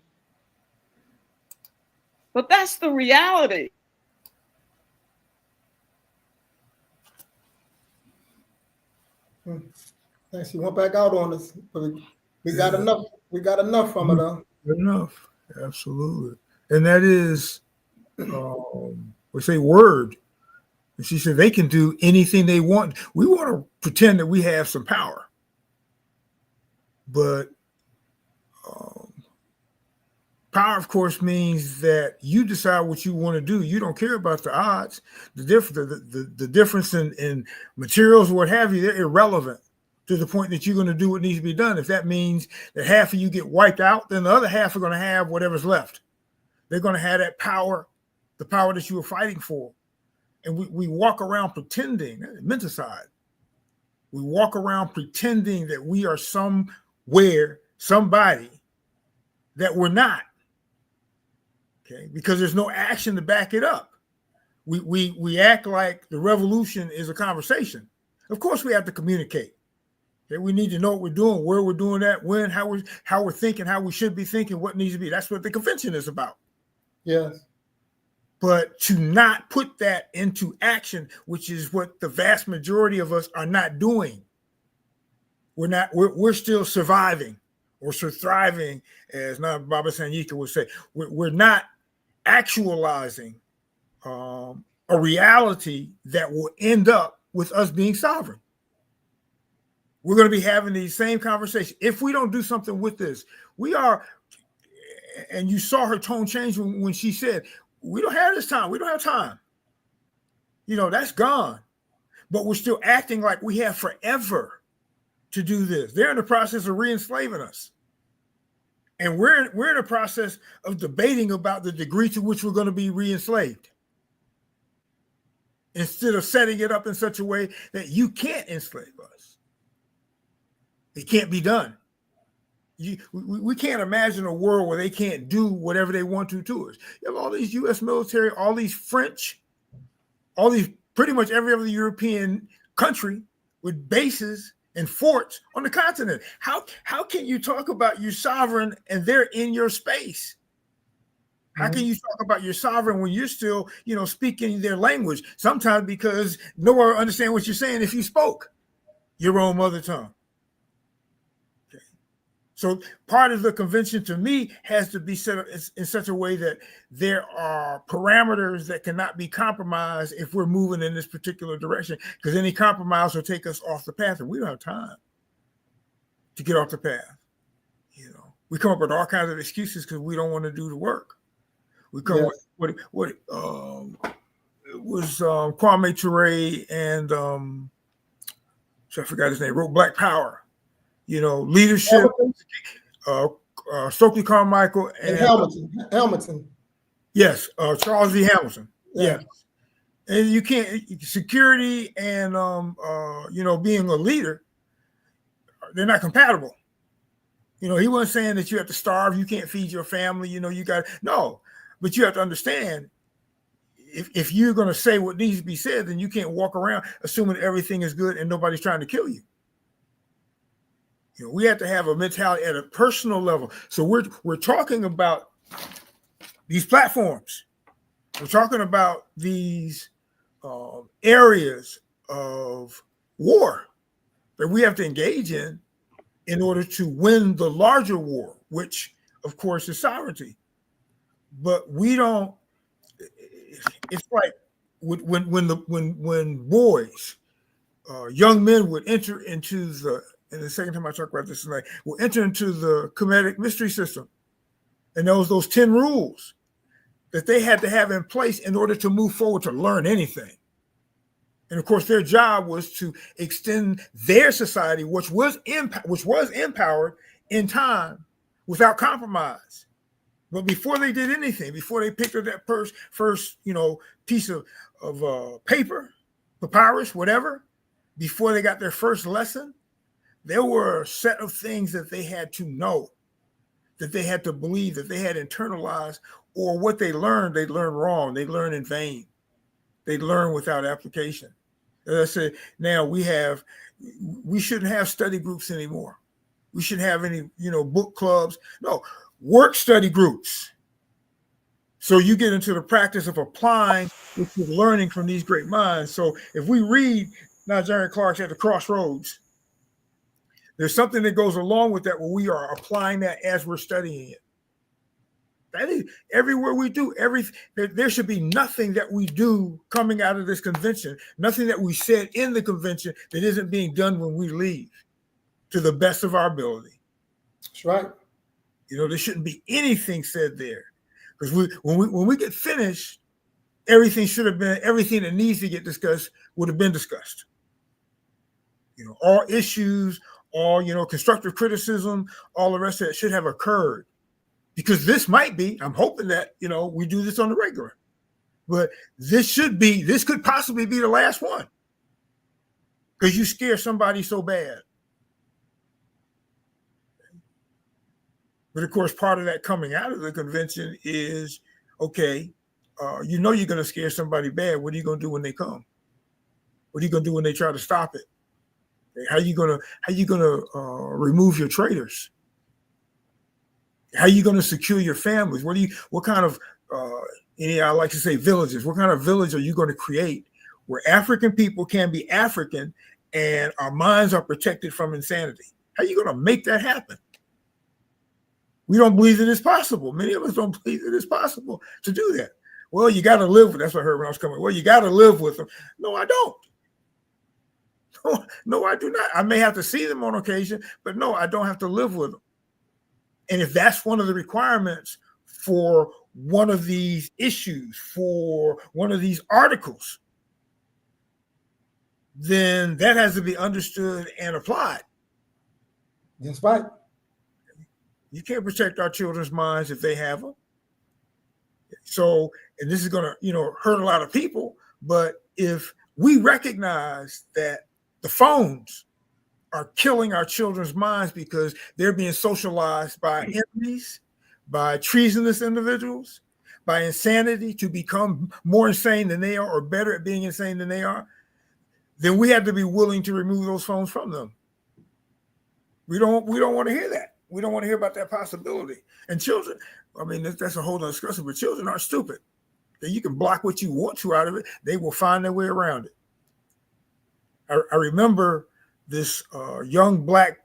but that's the reality. Thanks. She went back out on us, but we got Yeah. enough. We got enough from her though. Good enough. Absolutely. And that is, we say word. And she said they can do anything they want. We want to pretend that we have some power. But power, of course, means that you decide what you want to do. You don't care about the odds. The difference in materials or what have you, they're irrelevant to the point that you're going to do what needs to be done. If that means that half of you get wiped out, then the other half are going to have whatever's left. They're going to have that power, the power that you were fighting for. And we walk around pretending, menticide. We walk around pretending that we are somewhere, somebody that we're not. Okay, because there's no action to back it up. We act like the revolution is a conversation. Of course, we have to communicate. Okay, we need to know what we're doing, where we're doing that, when, how we're thinking, how we should be thinking, what needs to be. That's what the convention is about. Yes. But to not put that into action, which is what the vast majority of us are not doing. We're still surviving or thriving, as Baba Sanyika would say. We're not actualizing a reality that will end up with us being sovereign. We're going to be having these same conversations. If we don't do something with this, we are, and you saw her tone change when she said, we don't have this time. We don't have time. You know, that's gone. But we're still acting like we have forever to do this. They're in the process of re-enslaving us. And we're in a process of debating about the degree to which we're going to be re-enslaved. Instead of setting it up in such a way that you can't enslave us. It can't be done. We can't imagine a world where they can't do whatever they want to us. You have all these U.S. military, all these French, all these pretty much every other European country with bases and forts on the continent. How can you talk about your sovereign and they're in your space? How can you talk about your sovereign when you're still, speaking their language? Sometimes because no one understands what you're saying if you spoke your own mother tongue. Okay. So part of the convention to me has to be set up in such a way that there are parameters that cannot be compromised if we're moving in this particular direction, because any compromise will take us off the path, and we don't have time to get off the path. We come up with all kinds of excuses because we don't want to do the work. We come up with what it was Kwame Ture and so I forgot his name, wrote Black Power, leadership, Stokely Carmichael and Hamilton. Yes, Charles V. Hamilton. Yeah. And you can't, security and being a leader, they're not compatible. He wasn't saying that you have to starve, you can't feed your family, no. But you have to understand, if you're going to say what needs to be said, then you can't walk around assuming everything is good and nobody's trying to kill you. We have to have a mentality at a personal level. So we're talking about these platforms. We're talking about these areas of war that we have to engage in order to win the larger war, which, of course, is sovereignty. But we don't. It's like when boys, young men would enter into and the second time I talk about this tonight, will enter into the Kemetic mystery system, and those 10 rules that they had to have in place in order to move forward to learn anything. And of course, their job was to extend their society, which was empowered in time without compromise. But before they did anything, before they picked up that first piece of paper, papyrus, whatever, before they got their first lesson, there were a set of things that they had to know, that they had to believe, that they had internalized, or what they learned wrong. They learned in vain. They learned without application. As I said, now we shouldn't have study groups anymore. We shouldn't have any, book clubs. No, work study groups. So you get into the practice of applying what you're learning from these great minds. So if we read Nigerian Clark's At the Crossroads, there's something that goes along with that where we are applying that as we're studying it. That is everywhere we do. There should be nothing that we do coming out of this convention, nothing that we said in the convention that isn't being done when we leave, to the best of our ability. That's right. There shouldn't be anything said there, because when we get finished, everything that needs to get discussed would have been discussed. All issues, all constructive criticism, all the rest of it should have occurred. Because this might be, I'm hoping that, we do this on the regular, but this could possibly be the last one, because you scare somebody so bad. But of course, part of that coming out of the convention is, okay, you're going to scare somebody bad. What are you going to do when they come? What are you going to do when they try to stop it? How are you going to remove your traitors? How are you going to secure your families? What kind of, I like to say villages, what kind of village are you going to create where African people can be African and our minds are protected from insanity? How are you going to make that happen? We don't believe that it's possible. Many of us don't believe that it's possible to do that. Well, you got to live with, that's what I heard when I was coming. Well, you got to live with them. No, I don't. No, I do not. I may have to see them on occasion, but no, I don't have to live with them. And if that's one of the requirements for one of these issues, for one of these articles, then that has to be understood and applied. That's right. You can't protect our children's minds if they have them. So, and this is going to, hurt a lot of people, but if we recognize that the phones are killing our children's minds because they're being socialized by enemies, by treasonous individuals, by insanity to become more insane than they are or better at being insane than they are, then we have to be willing to remove those phones from them. We don't want to hear that. We don't want to hear about that possibility. And children, that's a whole other discussion, but children aren't stupid. You can block what you want to out of it. They will find their way around it. I remember this young black,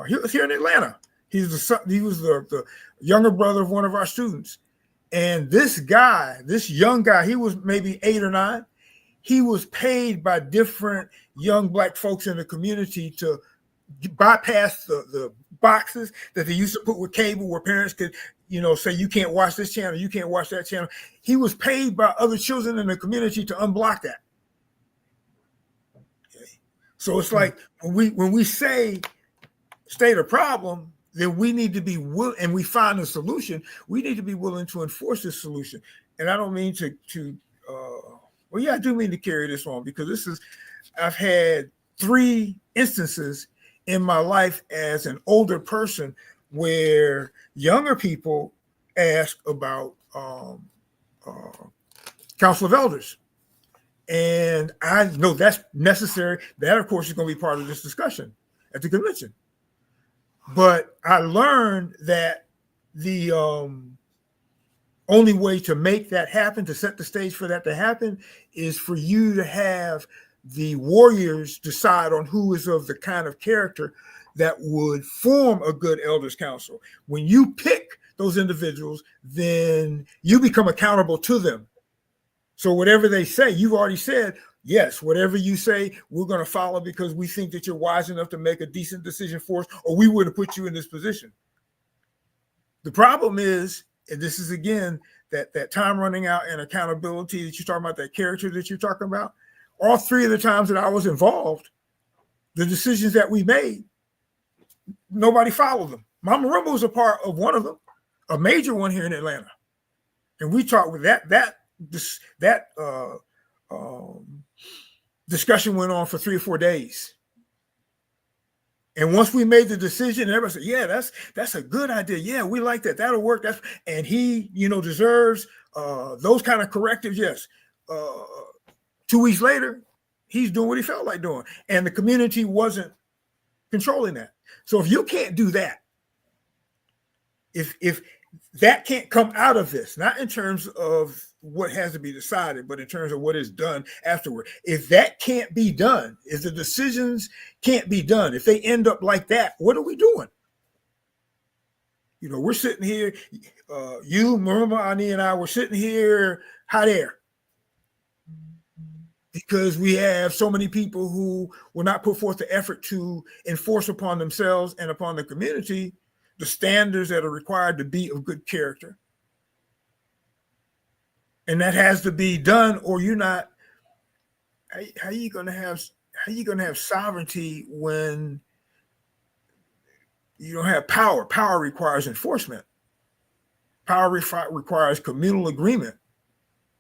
he was here in Atlanta. He was the younger brother of one of our students. And this young guy, he was maybe 8 or 9. He was paid by different young black folks in the community to bypass the boxes that they used to put with cable where parents could, say you can't watch this channel, you can't watch that channel. He was paid by other children in the community to unblock that. So it's like when we say state a problem, then we need to be willing, and we find a solution. We need to be willing to enforce this solution. And I don't mean I do mean to carry this on, because I've had 3 instances in my life as an older person where younger people ask about Council of Elders. And I know that's necessary. That, of course, is going to be part of this discussion at the convention. But I learned that the only way to make that happen, to set the stage for that to happen, is for you to have the warriors decide on who is of the kind of character that would form a good elders council. When you pick those individuals, then you become accountable to them. So whatever they say, you've already said, yes, whatever you say, we're going to follow because we think that you're wise enough to make a decent decision for us, or we would have put you in this position. The problem is, and this is again, that time running out and accountability that you're talking about, that character that you're talking about. All 3 of the times that I was involved, the decisions that we made, nobody followed them. Mama Rumba was a part of one of them. a major one here in Atlanta. And we talked with that discussion went on for 3 or 4 days. And once we made the decision, everybody said, yeah, that's a good idea. Yeah, we like that. That'll work. And he, deserves those kind of correctives. Yes. 2 weeks later, he's doing what he felt like doing. And the community wasn't controlling that. So if you can't do that, if that can't come out of this, not in terms of what has to be decided, but in terms of what is done afterward. If that can't be done, if the decisions can't be done, if they end up like that, what are we doing? We're sitting here, you, Maruma, Ani, and I, we're sitting here, hot air. Because we have so many people who will not put forth the effort to enforce upon themselves and upon the community the standards that are required to be of good character. And that has to be done, or you're not. How are you going to have sovereignty when you don't have power? Power requires enforcement. Power requires communal agreement.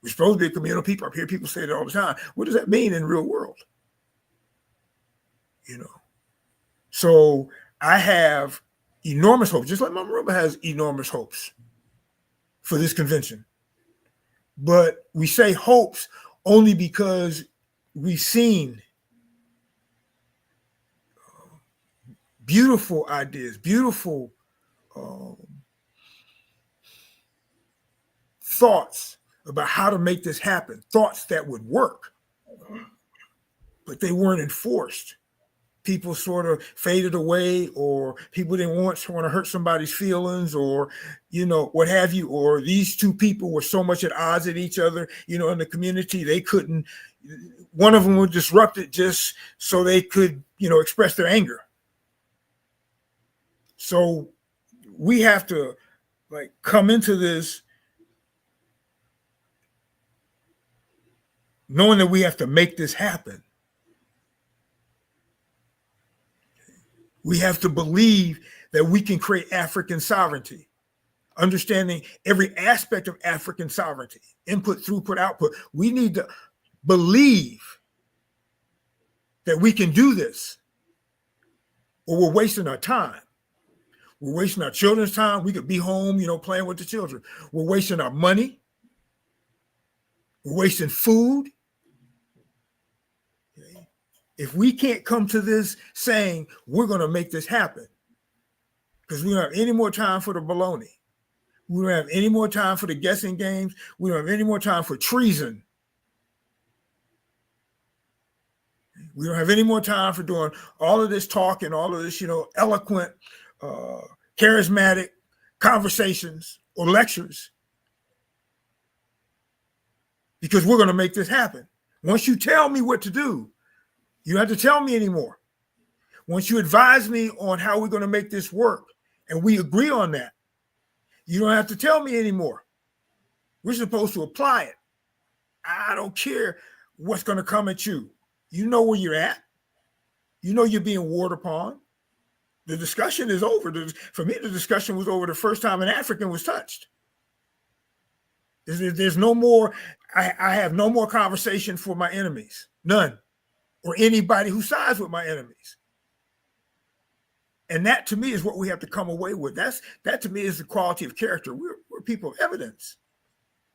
We're supposed to be a communal people. I hear people say that all the time. What does that mean in the real world? So I have enormous hopes, just like Mama Rumba has enormous hopes for this convention. But we say hopes only because we've seen beautiful ideas, beautiful thoughts about how to make this happen, thoughts that would work, but they weren't enforced. People sort of faded away, or people didn't want to hurt somebody's feelings, or, what have you, or these two people were so much at odds at each other, in the community, they couldn't, one of them was disrupted just so they could, express their anger. So we have to come into this knowing that we have to make this happen. We have to believe that we can create African sovereignty, understanding every aspect of African sovereignty, input, throughput, output. We need to believe that we can do this, or we're wasting our time. We're wasting our children's time. We could be home, playing with the children. We're wasting our money. We're wasting food. If we can't come to this saying we're going to make this happen, because we don't have any more time for the baloney. We don't have any more time for the guessing games. We don't have any more time for treason. We don't have any more time for doing all of this talk and all of this, eloquent, charismatic conversations or lectures, because we're going to make this happen. Once you tell me what to do, you don't have to tell me anymore. Once you advise me on how we're going to make this work, and we agree on that, you don't have to tell me anymore. We're supposed to apply it. I don't care what's going to come at you. You know where you're at. You know you're being warred upon. The discussion is over. For me, the discussion was over the first time an African was touched. There's no more, I have no more conversation for my enemies. None. Or anybody who sides with my enemies. And that to me is what we have to come away with. That to me is the quality of character. We're people of evidence.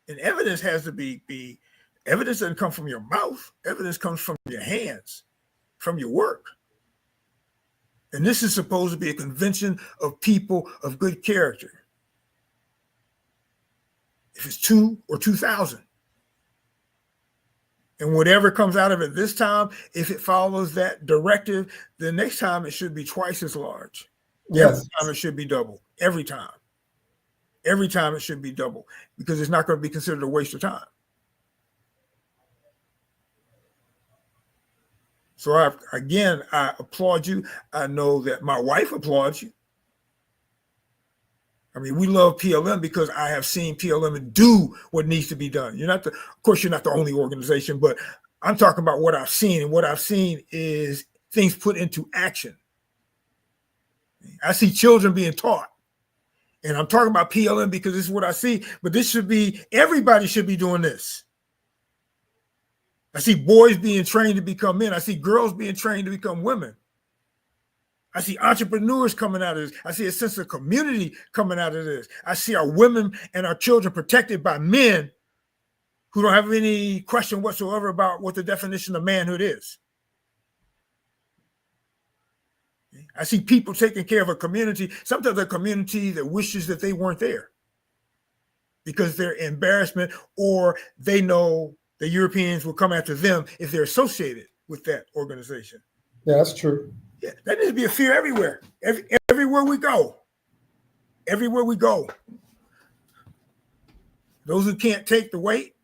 And evidence has to be evidence doesn't come from your mouth. Evidence comes from your hands, from your work. And this is supposed to be a convention of people of good character. If it's 2 or 2,000. And whatever comes out of it this time, if it follows that directive, the next time it should be twice as large. Yes. Every time it should be double. Every time. Every time it should be double, because it's not going to be considered a waste of time. So I applaud you. I know that my wife applauds you. I mean, we love PLM because I have seen PLM do what needs to be done. Of course, you're not the only organization, but I'm talking about what I've seen. And what I've seen is things put into action. I see children being taught And I'm talking about PLM because this is what I see, but this should be, everybody should be doing this. I see boys being trained to become men. I see girls being trained to become women. I see entrepreneurs coming out of this. I see a sense of community coming out of this. I see our women and our children protected by men who don't have any question whatsoever about what the definition of manhood is. I see people taking care of a community, sometimes a community that wishes that they weren't there because they're embarrassment, or they know the Europeans will come after them if they're associated with that organization. Yeah, that's true. Yeah, that needs to be a fear everywhere. Everywhere we go. Everywhere we go. Those who can't take the weight,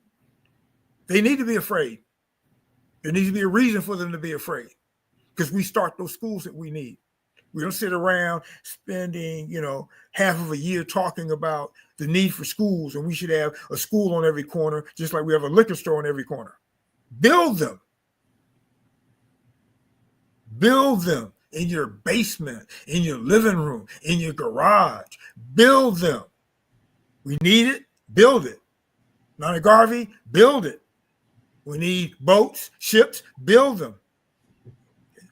they need to be afraid. There needs to be a reason for them to be afraid, because we start those schools that we need. We don't sit around spending, half of a year talking about the need for schools, and we should have a school on every corner, just like we have a liquor store on every corner. Build them. Build them in your basement, in your living room, in your garage. Build them. We need it. Build it. Nana Garvey, build it. We need boats, ships, build them.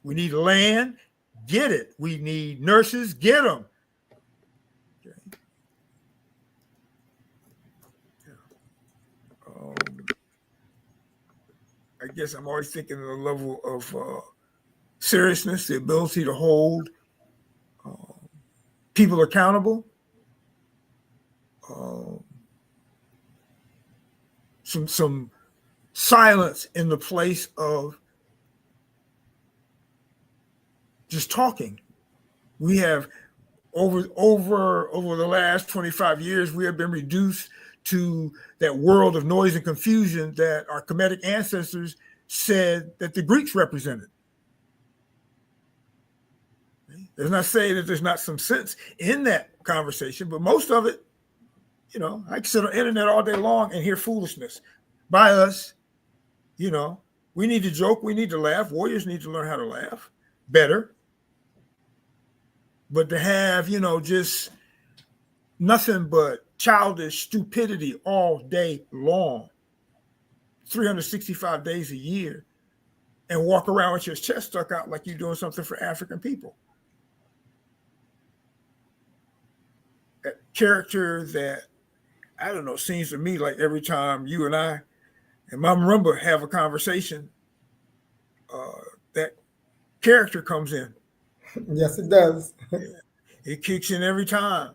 We need land, get it. We need nurses, get them. Okay. I guess I'm always thinking of the level of seriousness, the ability to hold people accountable. Some silence in the place of just talking. We have over the last 25 years, we have been reduced to that world of noise and confusion that our Kemetic ancestors said that the Greeks represented. There's not saying that there's not some sense in that conversation, but most of it, I can sit on the internet all day long and hear foolishness by us. We need to joke, we need to laugh. Warriors need to learn how to laugh better. But to have, just nothing but childish stupidity all day long, 365 days a year, and walk around with your chest stuck out like you're doing something for African people. That character that, I don't know, seems to me like every time you and I and Mama Rumba have a conversation, that character comes in. Yes, it does. It kicks in every time.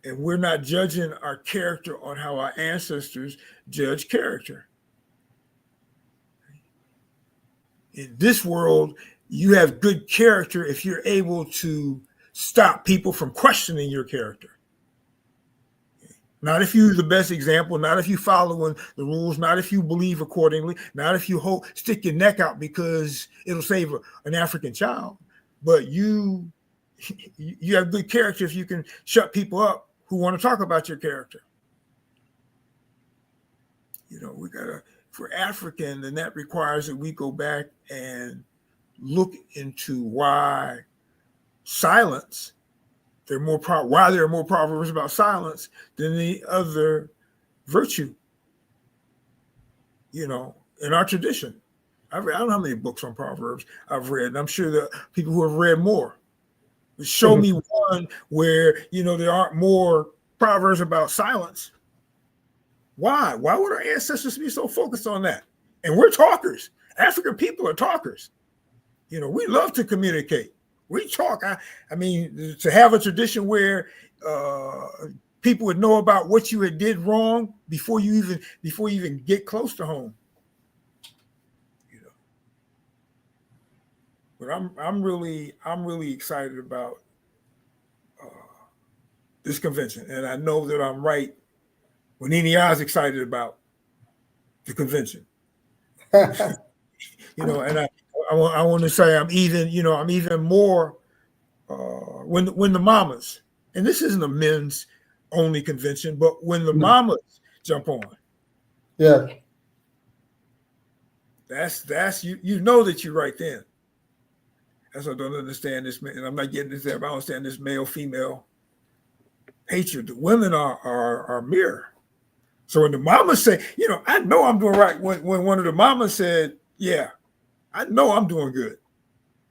And we're not judging our character on how our ancestors judge character. In this world, you have good character if you're able to stop people from questioning your character. Not if you're the best example, not if you following the rules, not if you believe accordingly, not if you stick your neck out because it'll save an African child. But you have good character if you can shut people up who want to talk about your character. We gotta, if we're African, then that requires that we go back and look into why silence. Why there are more proverbs about silence than any other virtue, in our tradition. I don't know how many books on proverbs I've read, and I'm sure that people who have read more. Show me one where, there aren't more proverbs about silence. Why? Why would our ancestors be so focused on that? And we're talkers. African people are talkers. We love to communicate. We talk. I mean, to have a tradition where people would know about what you had did wrong before you even get close to home. But I'm really excited about this convention, and I know that I'm right when Ninia's excited about the convention. And I want to say I'm even more when the mamas, and this isn't a men's only convention, but when the mamas jump on, yeah, that's that you're right then. That's why I don't understand this. And I'm not getting this there, but I don't understand this male-female hatred. The women are mirror. So when the mamas say, I know I'm doing right. When one of the mamas said, yeah, I know I'm doing good.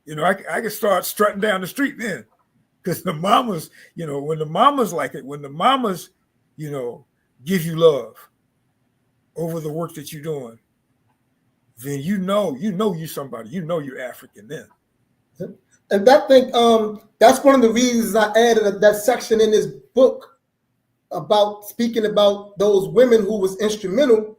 I can start strutting down the street then. Because the mamas, when the mamas like it, when the mamas, give you love over the work that you're doing, then you're somebody. You're African then. And that's one of the reasons I added that section in this book about speaking about those women who was instrumental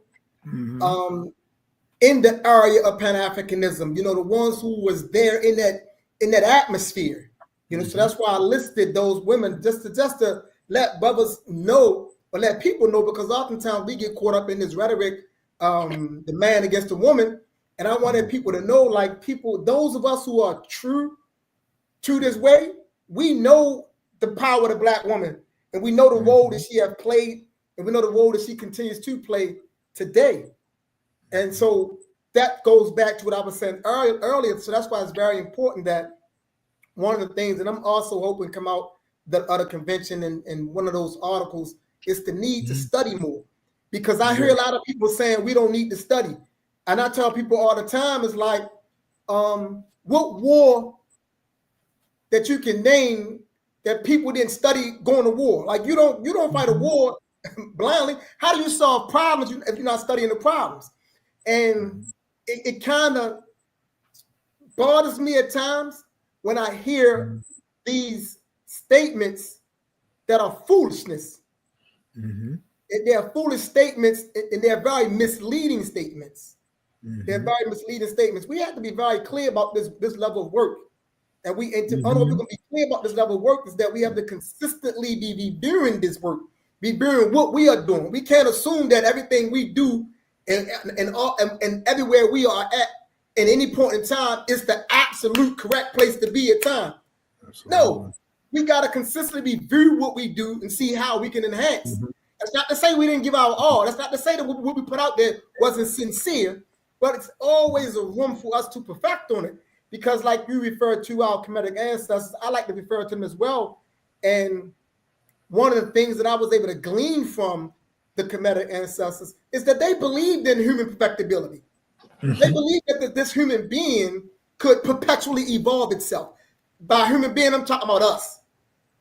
in the area of Pan-Africanism, the ones who was there in that atmosphere, so that's why I listed those women just to let brothers know or let people know, because oftentimes we get caught up in this rhetoric, the man against the woman. And I wanted people to know, those of us who are true to this way, we know the power of the Black woman, and we know the role that she has played, and we know the role that she continues to play today. And so that goes back to what I was saying earlier. So that's why it's very important that one of the things, and I'm also hoping come out the other convention and one of those articles, is the need to study more. Because I hear a lot of people saying we don't need to study. And I tell people all the time, it's like, what war that you can name that people didn't study going to war? Like you don't fight a war blindly. How do you solve problems if you're not studying the problems? And it kind of bothers me at times when I hear these statements that are foolishness. They're foolish statements, and they're very misleading statements. They're very misleading statements. We have to be very clear about this level of work. And we're going to be clear about this level of work is that we have to consistently be reviewing this work, reviewing what we are doing. We can't assume that everything we do and everywhere we are at any point in time is the absolute correct place to be at time. Absolutely. No, we got to consistently review what we do and see how we can enhance. That's not to say we didn't give our all. That's not to say that what we put out there wasn't sincere, but it's always a room for us to perfect on it. Because like you referred to our Kemetic ancestors, I like to refer to them as well. And one of the things that I was able to glean from the Kemetic ancestors is that they believed in human perfectibility. They believed that this human being could perpetually evolve itself. By human being, I'm talking about us,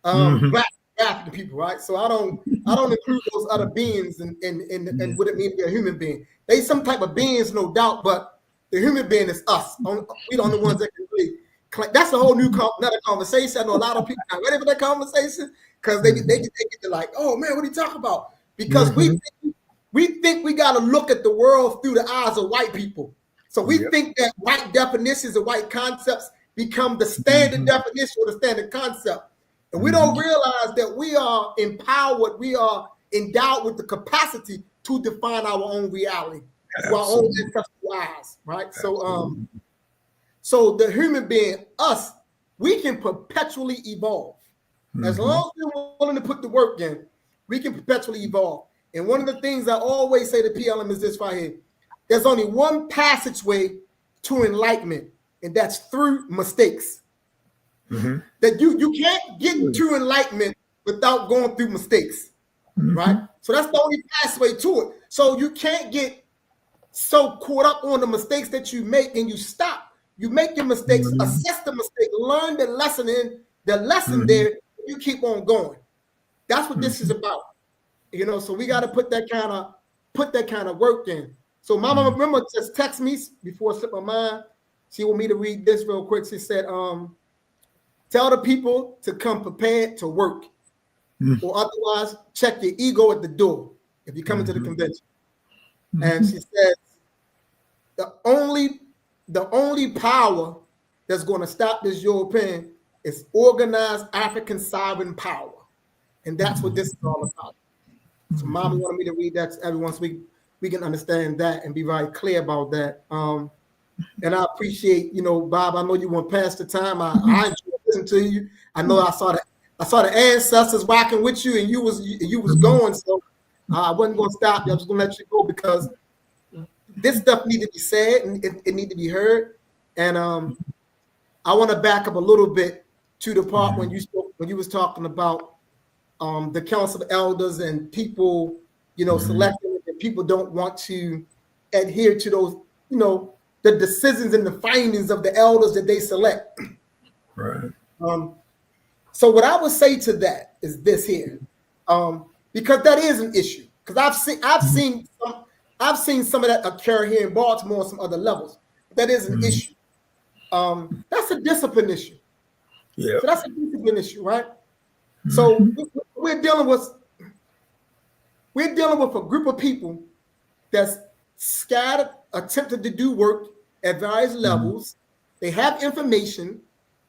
Black African people, right? So I don't include those other beings in what it means to be a human being. They some type of beings, no doubt, but the human being is us. We're the only ones that can really claim. That's a whole new another conversation. I know a lot of people are ready for that conversation because they get to like, oh man, what are you talking about? Because we think we got to look at the world through the eyes of white people. So we think that white definitions and white concepts become the standard definition or the standard concept. And we don't realize that we are empowered, we are endowed with the capacity to define our own reality, through our own ancestral eyes, right? So the human being, us, we can perpetually evolve. As long as we're willing to put the work in, we can perpetually evolve. And one of the things I always say to PLM is this right here. There's only one passageway to enlightenment, and that's through mistakes. That you can't get to enlightenment without going through mistakes, right? So that's the only pathway to it. So you can't get so caught up on the mistakes that you make and you stop. You make your mistakes, assess the mistake, learn the lesson there, you keep on going. That's what this is about. So we got to put that kind of work in. So Mama, remember, just text me before I slip my mind. She want me to read this real quick. She said, tell the people to come prepared to work, or otherwise check your ego at the door if you're coming to the convention. And she says, the only power that's going to stop this European is organized African sovereign power. And that's what this is all about. So Mama wanted me to read that to everyone so we can understand that and be very clear about that. And I appreciate, Bob, I know you want to pass the time. I enjoy listening to you. I know I saw the ancestors rocking with you and you was going. So I wasn't going to stop you. I was going to let you go because this stuff needed to be said and it needed to be heard. And I want to back up a little bit to the part when you was talking about the council of elders and people, selecting, and people don't want to adhere to those, the decisions and the findings of the elders that they select. Right. So what I would say to that is this here, because that is an issue. Because I've seen some of that occur here in Baltimore and some other levels. That is an issue. That's a discipline issue. Yeah. So that's a discipline issue, right? So we're dealing with a group of people that's scattered, attempted to do work at various levels. They have information.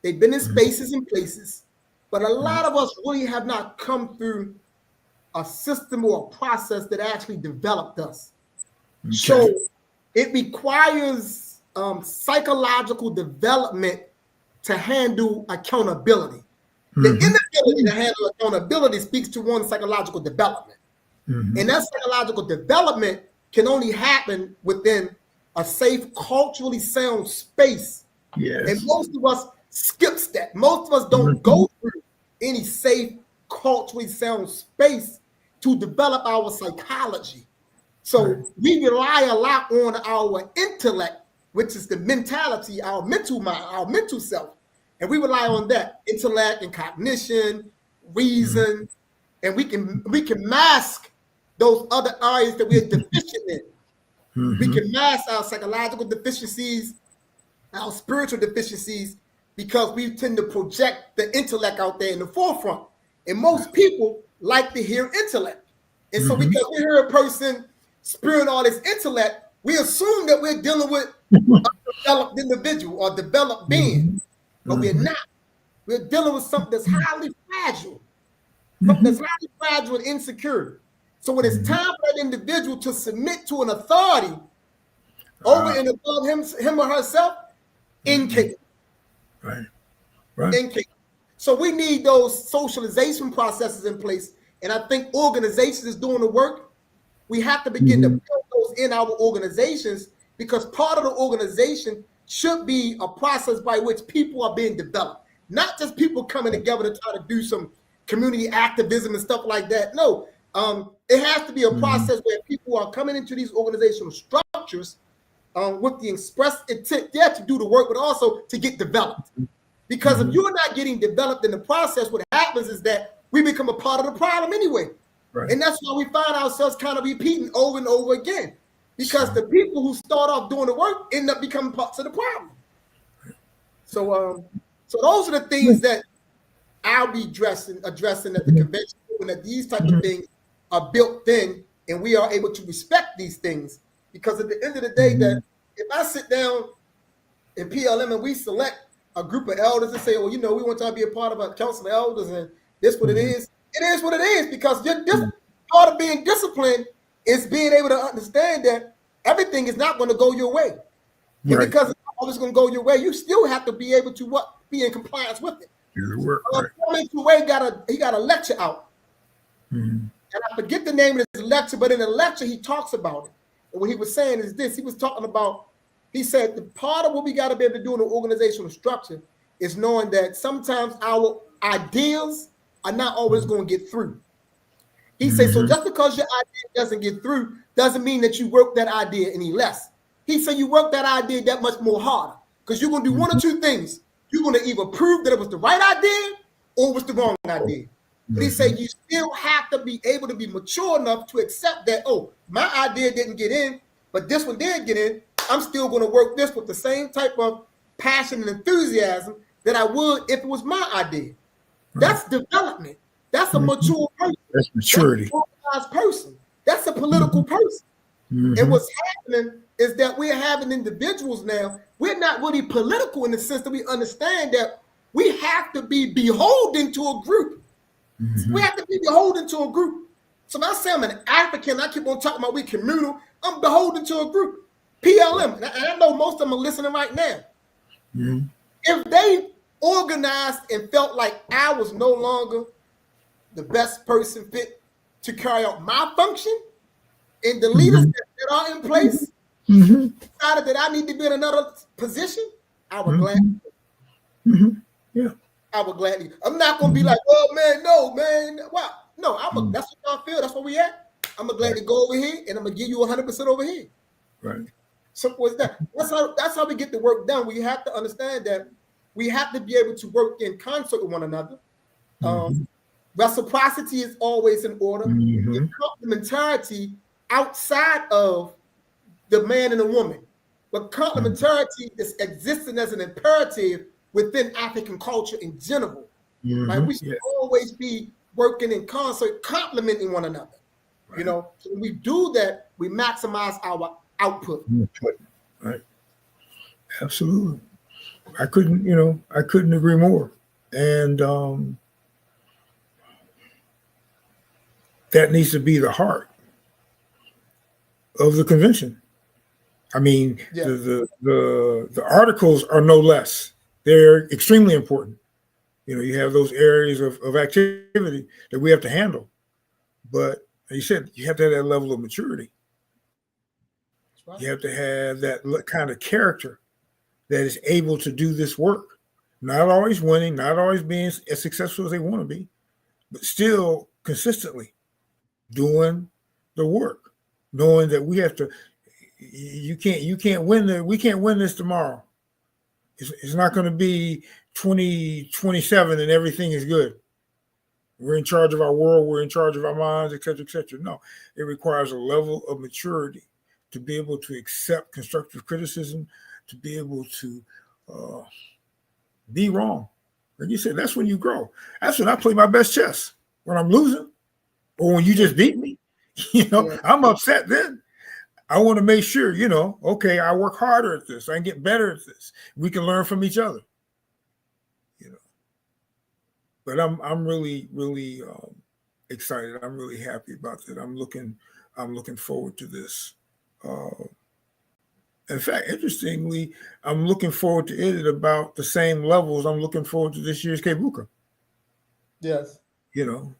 They've been in spaces and places, but a lot of us really have not come through a system or a process that actually developed us. Okay. So it requires psychological development to handle accountability. The inability to handle accountability speaks to one's psychological development. And that psychological development can only happen within a safe, culturally sound space. Yes. And most of us skips that. Most of us don't go through any safe, culturally sound space to develop our psychology. So we rely a lot on our intellect, which is the mentality, our mental mind, our mental self. And we rely on that intellect and cognition, reason, and we can mask those other areas that we're deficient in. We can mask our psychological deficiencies, our spiritual deficiencies, because we tend to project the intellect out there in the forefront. And most people like to hear intellect. And so because we hear a person spewing all this intellect, we assume that we're dealing with a developed individual or developed being. But we're not. We're dealing with something that's highly fragile. Something that's highly fragile and insecure. So when it's time for that individual to submit to an authority over and above him or herself, incapable. Right. Incapable. So we need those socialization processes in place. And I think organizations is doing the work. We have to begin to build those in our organizations, because part of the organization should be a process by which people are being developed, not just people coming together to try to do some community activism and stuff like that. No, it has to be a process where people are coming into these organizational structures with the express intent there to do the work, but also to get developed. Because if you're not getting developed in the process, what happens is that we become a part of the problem anyway. Right. And that's why we find ourselves kind of repeating over and over again. Because the people who start off doing the work end up becoming parts of the problem. So those are the things that I'll be addressing at the convention, and that these types of things are built in, and we are able to respect these things. Because at the end of the day, that if I sit down in PLM and we select a group of elders and say, well, we want y'all to be a part of a council of elders, and this what it is what it is, because part of being disciplined is being able to understand that everything is not going to go your way. And because it's not always going to go your way, you still have to be able to be in compliance with it. He got a lecture out. And I forget the name of his lecture, but in the lecture he talks about it. And what he was saying is this. He was talking about, he said, the part of what we got to be able to do in the organizational structure is knowing that sometimes our ideas are not always going to get through. He said, so just because your idea doesn't get through doesn't mean that you work that idea any less. He said you work that idea that much more harder, because you're going to do one or two things. You're going to either prove that it was the right idea or it was the wrong idea. But he said you still have to be able to be mature enough to accept that, oh, my idea didn't get in, but this one did get in. I'm still going to work this with the same type of passion and enthusiasm that I would if it was my idea. That's development. That's a mature person. That's maturity. That's a organized person. That's a political person. And what's happening is that we're having individuals now. We're not really political in the sense that we understand that we have to be beholden to a group. We have to be beholden to a group. So when I say I'm an African, I keep on talking about we communal. I'm beholden to a group. PLM, and I know most of them are listening right now. If they organized and felt like I was no longer the best person fit to carry out my function, and the leaders that are in place decided that I need to be in another position, I would gladly. Mm-hmm. Yeah. I would gladly. I'm not gonna be like, oh man, no, man. Wow. No, that's what I feel. That's where we at. I'm gonna gladly go over here and I'm gonna give you 100% over here. Right. Simple as that. That's how we get the work done. We have to understand that we have to be able to work in concert with one another. Reciprocity is always in order. And complementarity outside of the man and the woman. But complementarity is existing as an imperative within African culture in general. Like we should always be working in concert, complementing one another. Right. You know, so when we do that, we maximize our output. Right. Absolutely. I couldn't agree more. And that needs to be the heart of the convention. I mean, the articles are no less. They're extremely important. You know, you have those areas of activity that we have to handle. But like you said, you have to have that level of maturity. Right. You have to have that kind of character that is able to do this work. Not always winning, not always being as successful as they want to be, but still consistently doing the work, knowing that we have to. We can't win this tomorrow. It's not going to be 2027 and everything is good. We're in charge of our world. We're in charge of our minds, et cetera, et cetera. No, it requires a level of maturity to be able to accept constructive criticism, to be able to be wrong. Like you said, that's when you grow. That's when I play my best chess. When I'm losing or when you just beat me, I'm upset then. I want to make sure, okay, I work harder at this. I can get better at this. We can learn from each other. But I'm really, really excited. I'm really happy about that. I'm looking forward to this. In fact, interestingly, I'm looking forward to it at about the same levels I'm looking forward to this year's Kebuka. Yes.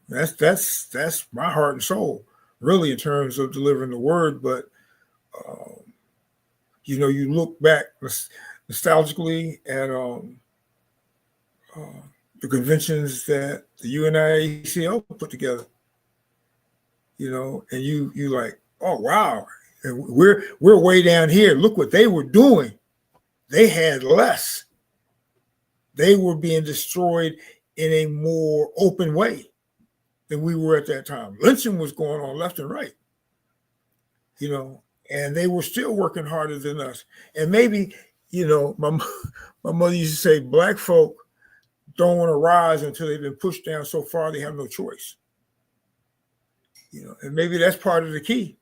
That's my heart and soul, really, in terms of delivering the word. But you look back nostalgically at the conventions that the UNIACL put together, and you like, oh wow, and we're way down here. Look what they were doing. They had less. They were being destroyed in a more open way than we were at that time. Lynching was going on left and right, and they were still working harder than us. And maybe, my mother used to say, Black folk don't want to rise until they've been pushed down so far they have no choice. And maybe that's part of the key.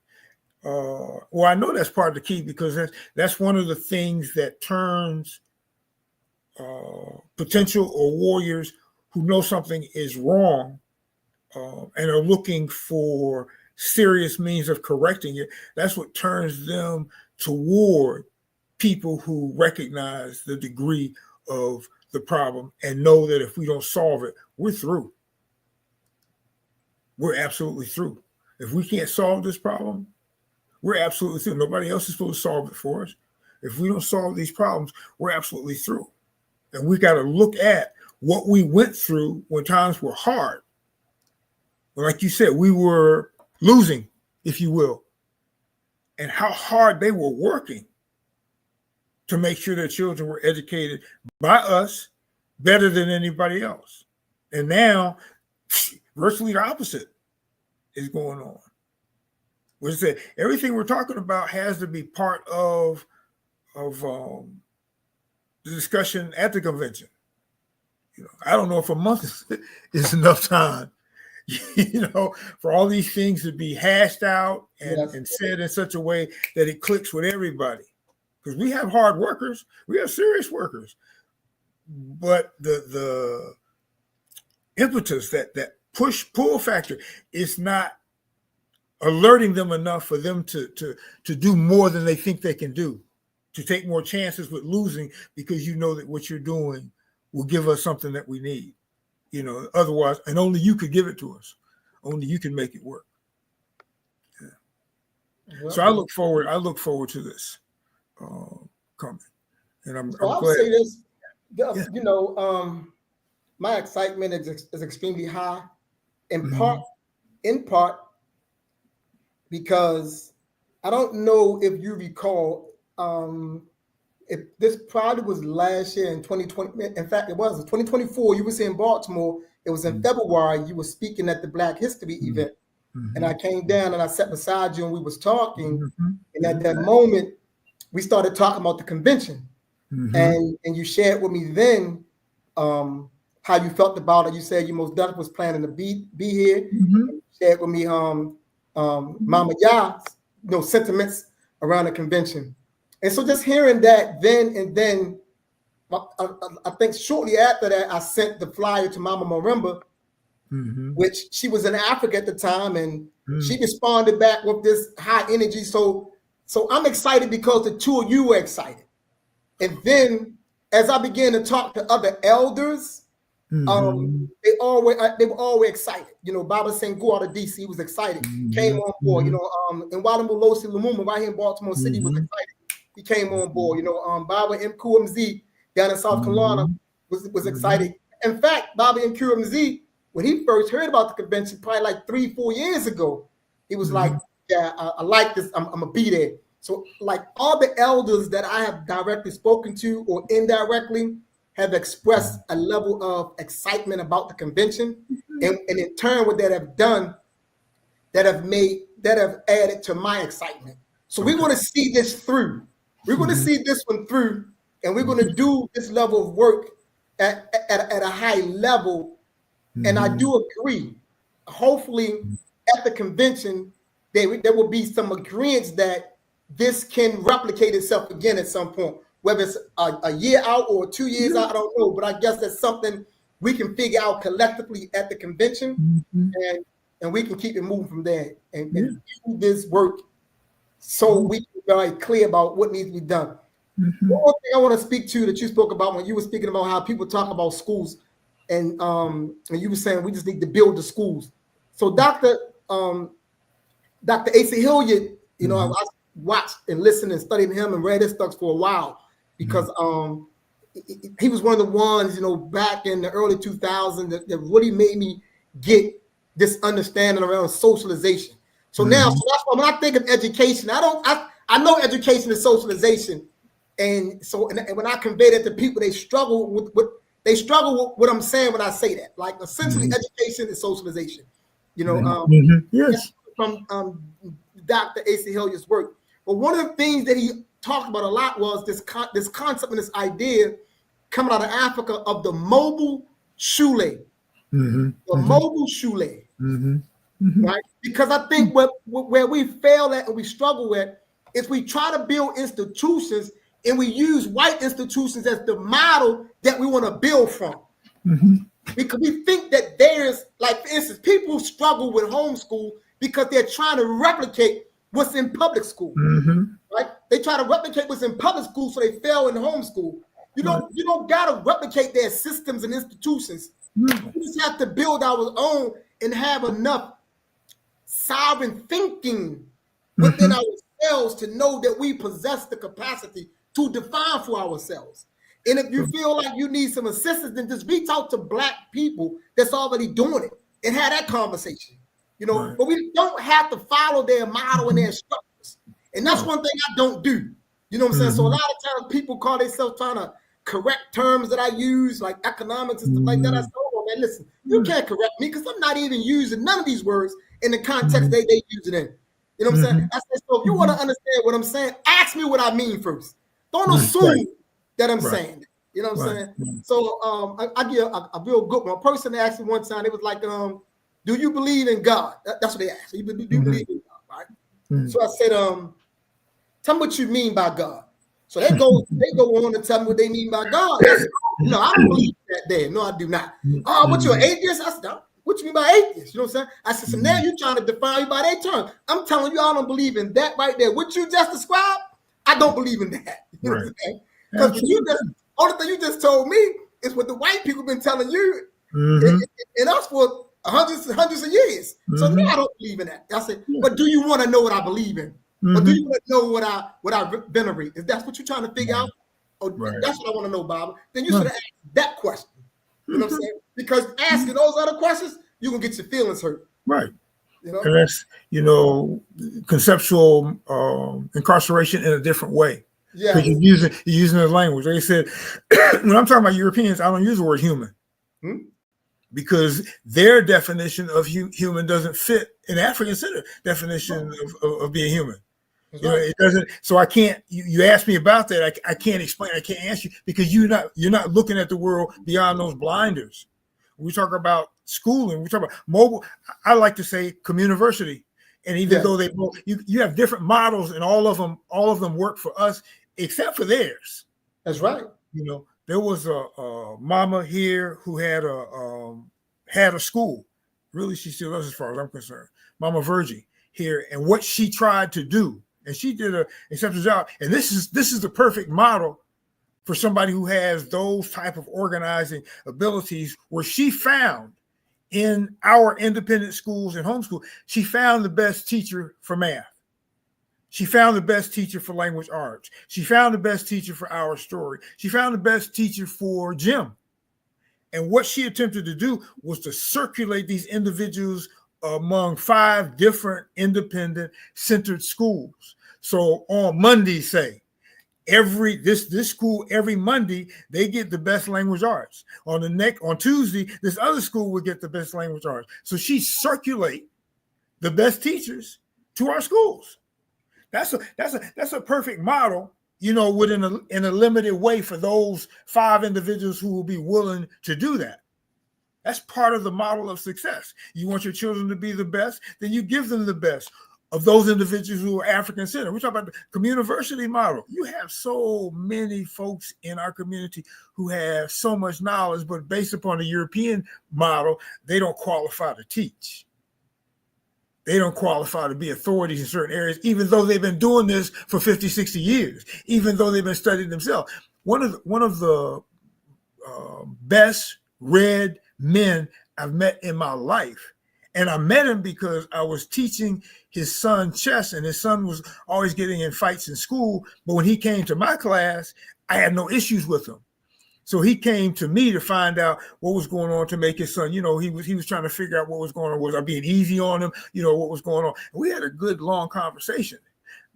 Well, I know that's part of the key because that's one of the things that turns potential or warriors who know something is wrong and are looking for serious means of correcting it. That's what turns them toward people who recognize the degree of the problem and know that if we don't solve it, we're through. We're absolutely through. If we can't solve this problem, we're absolutely through. Nobody else is supposed to solve it for us. If we don't solve these problems, we're absolutely through. And we got to look at what we went through when times were hard. Well, like you said, we were losing, if you will, and how hard they were working to make sure their children were educated by us better than anybody else. And now, virtually the opposite is going on. Which is that everything we're talking about has to be part of the discussion at the convention. I don't know if a month is enough time, for all these things to be hashed out and said in such a way that it clicks with everybody. Because we have hard workers, we have serious workers, but the impetus, that pull factor is not alerting them enough for them to do more than they think they can do, to take more chances with losing because you know that what you're doing will give us something that we need. Otherwise, and only you could give it to us. Only you can make it work. Yeah. Well, so I look forward to this coming, and I'm glad. Say this: Yes, my excitement is extremely high, in part because I don't know if you recall, if this probably was last year in 2020. In fact, it was 2024. You were in Baltimore. It was in February. You were speaking at the Black History event, and I came down and I sat beside you and we was talking. And at that moment, we started talking about the convention, and you shared with me then how you felt about it. You said you most definitely was planning to be here. You shared with me Mama Ya's sentiments around the convention. And so just hearing that then, I think shortly after that, I sent the flyer to Mama Marimba, which she was in Africa at the time, and she responded back with this high energy. So I'm excited because the two of you were excited. And then as I began to talk to other elders, they were always excited. Baba Senghor out of DC was excited, came on board. And Walamu Losi Lumumba right here in Baltimore City was excited. He came on board. Baba MQMZ down in South Carolina was excited. In fact, Baba MQMZ, when he first heard about the convention, probably like 3-4 years ago, he was like, "Yeah, I like this. I'm gonna be there." So, like all the elders that I have directly spoken to or indirectly have expressed a level of excitement about the convention, and in turn, what that have done, that have added to my excitement. So we want to see this through. We're going to see this one through, and we're going to do this level of work at a high level. And I do agree. Hopefully, at the convention, there will be some agreements that this can replicate itself again at some point. Whether it's a year out or 2 years out, I don't know. But I guess that's something we can figure out collectively at the convention, and we can keep it moving from there and do this work so we can be very clear about what needs to be done. One more thing I want to speak to that you spoke about when you were speaking about how people talk about schools, and you were saying we just need to build the schools. So Dr. Asa Hilliard, I watched and listened and studied him and read his stuff for a while because he was one of the ones, back in the early 2000s that really made me get this understanding around socialization. So now, so that's why when I think of education, I know education is socialization, and so and when I convey that to people, they struggle with what I'm saying when I say that. Like essentially, education is socialization. Yes, from Dr. Asa Hilliard's work. But one of the things that he talked about a lot was this concept and this idea coming out of Africa of the mobile shule. Mobile shule. Right? Because I think where we fail at and we struggle with is we try to build institutions and we use white institutions as the model that we want to build from. Because we think that there's, like, for instance, people struggle with homeschool because they're trying to replicate what's in public school. Right? They try to replicate what's in public school, so they fail in homeschool. You don't gotta replicate their systems and institutions. We just have to build our own and have enough sovereign thinking within ourselves to know that we possess the capacity to define for ourselves. And if you feel like you need some assistance, then just reach out to Black people that's already doing it and have that conversation. But we don't have to follow their model and their structures. And that's one thing I don't do. You know what I'm saying? So a lot of times people call themselves trying to correct terms that I use, like economics and stuff like that. I say, oh man, listen, you can't correct me because I'm not even using none of these words in the context they use it in. You know what I'm saying? I said, so if you want to understand what I'm saying, ask me what I mean first. Don't assume that I'm saying it. You know what I'm saying? So I give a real good one. A person asked me one time, it was like, do you believe in God? That's what they asked. Do you believe in God, right? So I said, tell me what you mean by God. So they go on to tell me what they mean by God. I said, no, I don't believe that there. No, I do not. Oh, what, you an atheist? I said, no. What you mean by atheist? You know what I'm saying? I said, so now you're trying to define me by their terms. I'm telling you, I don't believe in that right there. What you just described, I don't believe in that. You know what I'm saying? Because only thing you just told me is what the white people been telling you and us for hundreds of years. So now I don't believe in that. I said, but do you want to know what I believe in? Or do you want to know what I venerate? If that's what you're trying to figure out, Oh, Right. that's what I want to know, Bob. Then you Right. should have asked that question. You know what I'm saying? Because asking those other questions, you're gonna get your feelings hurt. Right. You know? And that's, conceptual incarceration in a different way. Yeah. Because you're using the language. They said, when I'm talking about Europeans, I don't use the word human. Because their definition of human doesn't fit an African Center definition of being human. It doesn't. So I can't. You asked me about that. I can't explain. I can't answer you because you're not looking at the world beyond those blinders. We talk about schooling. We talk about mobile. I like to say communiversity. And even though you have different models, and all of them work for us, except for theirs. That's right. There was a mama here who had a school. Really, she still does, as far as I'm concerned. Mama Virgie here, and what she tried to do, and she did an exceptional job. And this is the perfect model for somebody who has those type of organizing abilities, where she found in our independent schools and homeschool, she found the best teacher for math. She found the best teacher for language arts. She found the best teacher for our story. She found the best teacher for gym. And what she attempted to do was to circulate these individuals among 5 different independent centered schools. So on Monday, say, this school every Monday, they get the best language arts. On Tuesday, this other school would get the best language arts. So she circulate the best teachers to our schools. That's a perfect model, within a limited way for those 5 individuals who will be willing to do that. That's part of the model of success. You want your children to be the best, then you give them the best of those individuals who are African centered. We talk about the communiversity model. You have so many folks in our community who have so much knowledge, but based upon the European model, they don't qualify to teach. They don't qualify to be authorities in certain areas, even though they've been doing this for 50, 60 years, even though they've been studying themselves. One of the best read men I've met in my life. And I met him because I was teaching his son chess, and his son was always getting in fights in school. But when he came to my class, I had no issues with him. So he came to me to find out what was going on to make his son, he was trying to figure out what was going on. Was I being easy on him? What was going on? And we had a good, long conversation.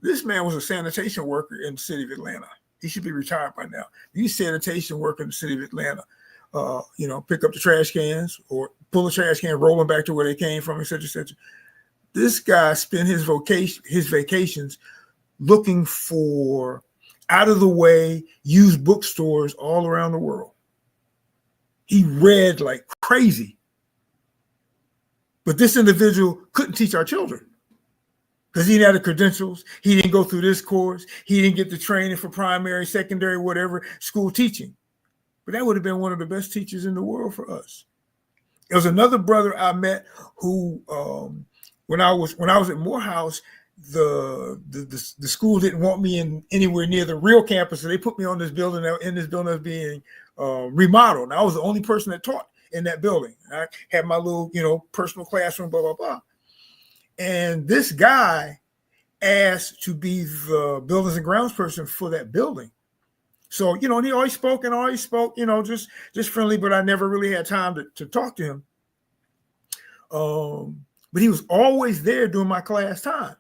This man was a sanitation worker in the city of Atlanta. He should be retired by now. He's a sanitation worker in the city of Atlanta. Pick up the trash cans or pull the trash can, roll them back to where they came from, et cetera, et cetera. This guy spent his vacations looking for out of the way used bookstores all around the world. He read like crazy. But this individual couldn't teach our children because he didn't have the credentials. He didn't go through this course. He didn't get the training for primary, secondary, whatever, school teaching. But that would have been one of the best teachers in the world for us. There was another brother I met who, when I was at Morehouse, the school didn't want me in anywhere near the real campus, so they put me on this building. In this building that's being remodeled. And I was the only person that taught in that building. I had my little, personal classroom, blah blah blah. And this guy asked to be the buildings and grounds person for that building. So and he always spoke, just friendly, but I never really had time to talk to him. But he was always there during my class time.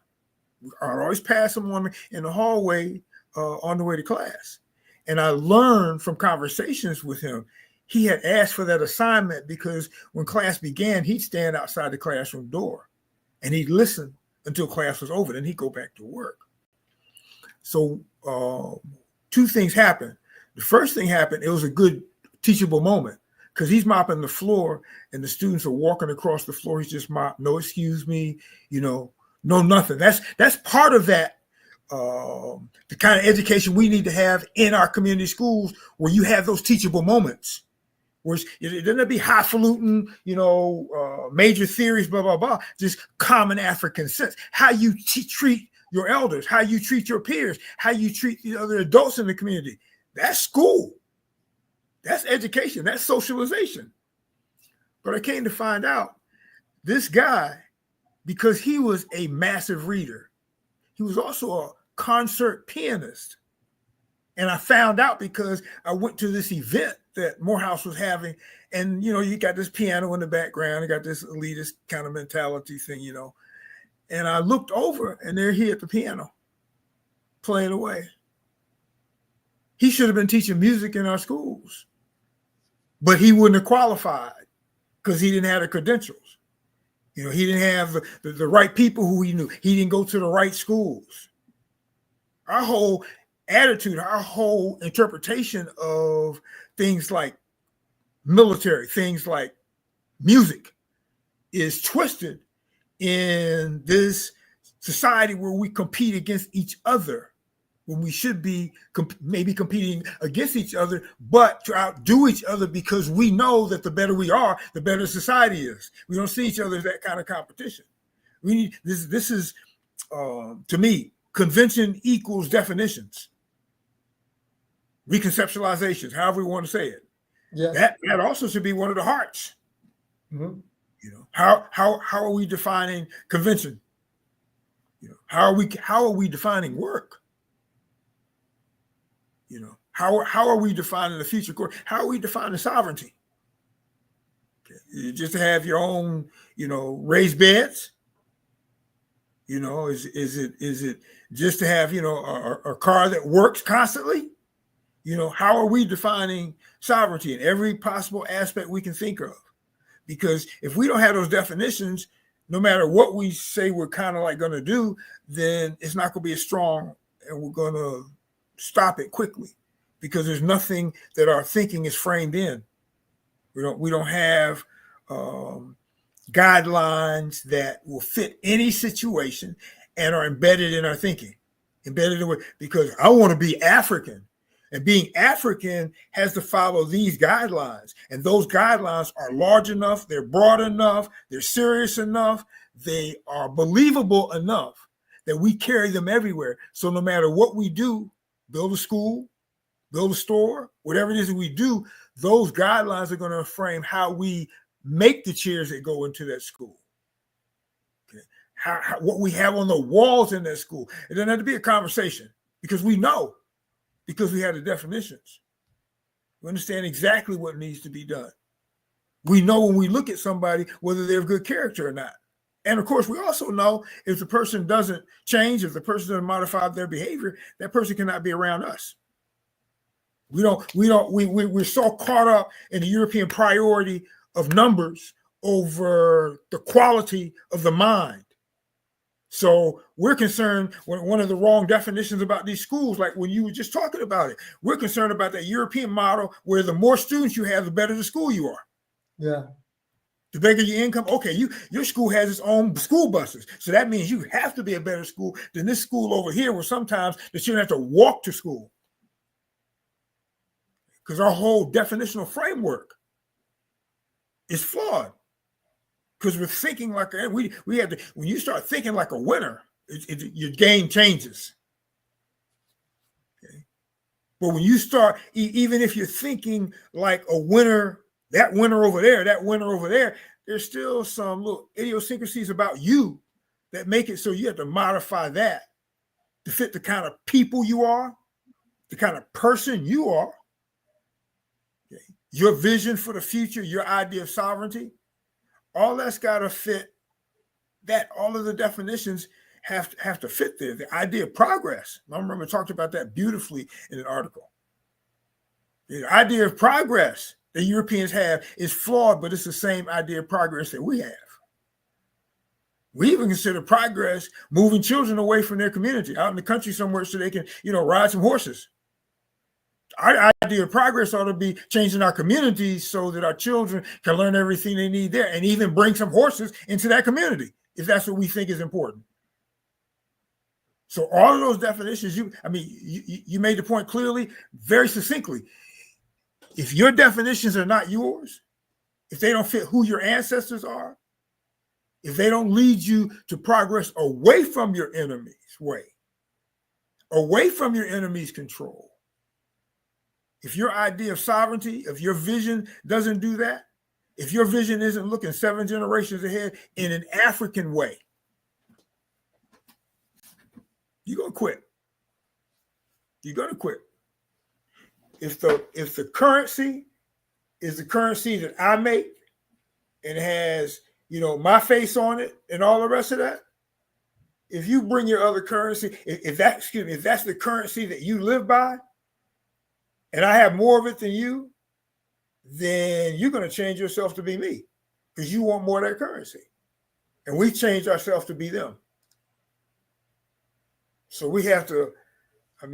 I'd always pass him in the hallway on the way to class. And I learned from conversations with him, he had asked for that assignment because when class began, he'd stand outside the classroom door and he'd listen until class was over. Then he'd go back to work. So 2 things happened. The first thing happened, it was a good teachable moment because he's mopping the floor and the students are walking across the floor. He's just mopping, no excuse me, no, nothing. That's part of that, the kind of education we need to have in our community schools where you have those teachable moments. Where it doesn't be highfalutin, major theories, blah, blah, blah, just common African sense. How you treat your elders, how you treat your peers, how you treat the other adults in the community. That's school. That's education. That's socialization. But I came to find out this guy, because he was a massive reader, he was also a concert pianist. And I found out because I went to this event that Morehouse was having. And, you got this piano in the background. You got this elitist kind of mentality thing, And I looked over and there he at the piano playing away. He should have been teaching music in our schools, but he wouldn't have qualified because he didn't have the credentials. He didn't have the right people who he knew. He didn't go to the right schools. Our whole attitude, our whole interpretation of things like military, things like music is twisted in this society where we compete against each other when we should be maybe competing against each other, but to outdo each other because we know that the better we are, the better society is. We don't see each other as that kind of competition. We need this is to me, convention equals definitions, reconceptualizations, however we want to say it. Yes. That also should be one of the hearts. Mm-hmm. How are we defining convention? How are we defining work? How are we defining the future court? How are we defining sovereignty? Okay. Just to have your own, raised beds? Is it just to have, a car that works constantly? How are we defining sovereignty in every possible aspect we can think of? Because if we don't have those definitions, no matter what we say we're kind of like going to do, then it's not going to be as strong, and we're going to stop it quickly because there's nothing that our thinking is framed in. We don't have guidelines that will fit any situation and are embedded in our thinking, because I want to be African. And being African has to follow these guidelines. And those guidelines are large enough, they're broad enough, they're serious enough, they are believable enough that we carry them everywhere. So no matter what we do, build a school, build a store, whatever it is that we do, those guidelines are going to frame how we make the chairs that go into that school. Okay. What we have on the walls in that school. It doesn't have to be a conversation because we know. Because we have the definitions. We understand exactly what needs to be done. We know when we look at somebody whether they're of good character or not. And of course, we also know if the person doesn't change, if the person doesn't modify their behavior, that person cannot be around us. We're so caught up in the European priority of numbers over the quality of the mind. So we're concerned when one of the wrong definitions about these schools, like when you were just talking about it, we're concerned about that European model where the more students you have, the better the school you are. Yeah. The bigger your income. Okay, your school has its own school buses. So that means you have to be a better school than this school over here where sometimes the children have to walk to school. Because our whole definitional framework is flawed. Because we're thinking like we have to. When you start thinking like a winner, your game changes. Okay? But when you start, even if you're thinking like a winner, that winner over there, there's still some little idiosyncrasies about you that make it so you have to modify that to fit the kind of people you are, the kind of person you are, okay? Your vision for the future, your idea of sovereignty. All that's got to fit that. All of the definitions have to fit there. The idea of progress. I remember talked about that beautifully in an article. The idea of progress that Europeans have is flawed, but it's the same idea of progress that we have. We even consider progress moving children away from their community out in the country somewhere so they can, ride some horses. Our idea of progress ought to be changing our communities so that our children can learn everything they need there and even bring some horses into that community if that's what we think is important. So all of those definitions, you made the point clearly, very succinctly. If your definitions are not yours, if they don't fit who your ancestors are, if they don't lead you to progress away from your enemy's way, away from your enemy's control, if your idea of sovereignty, if your vision doesn't do that, if your vision isn't looking 7 generations ahead in an African way, you're going to quit. You're going to quit. if the currency is the currency that I make and it has, my face on it and all the rest of that, if you bring your other currency, if that's the currency that you live by, and I have more of it than you, then you're going to change yourself to be me because you want more of that currency. And we change ourselves to be them. So we have to, I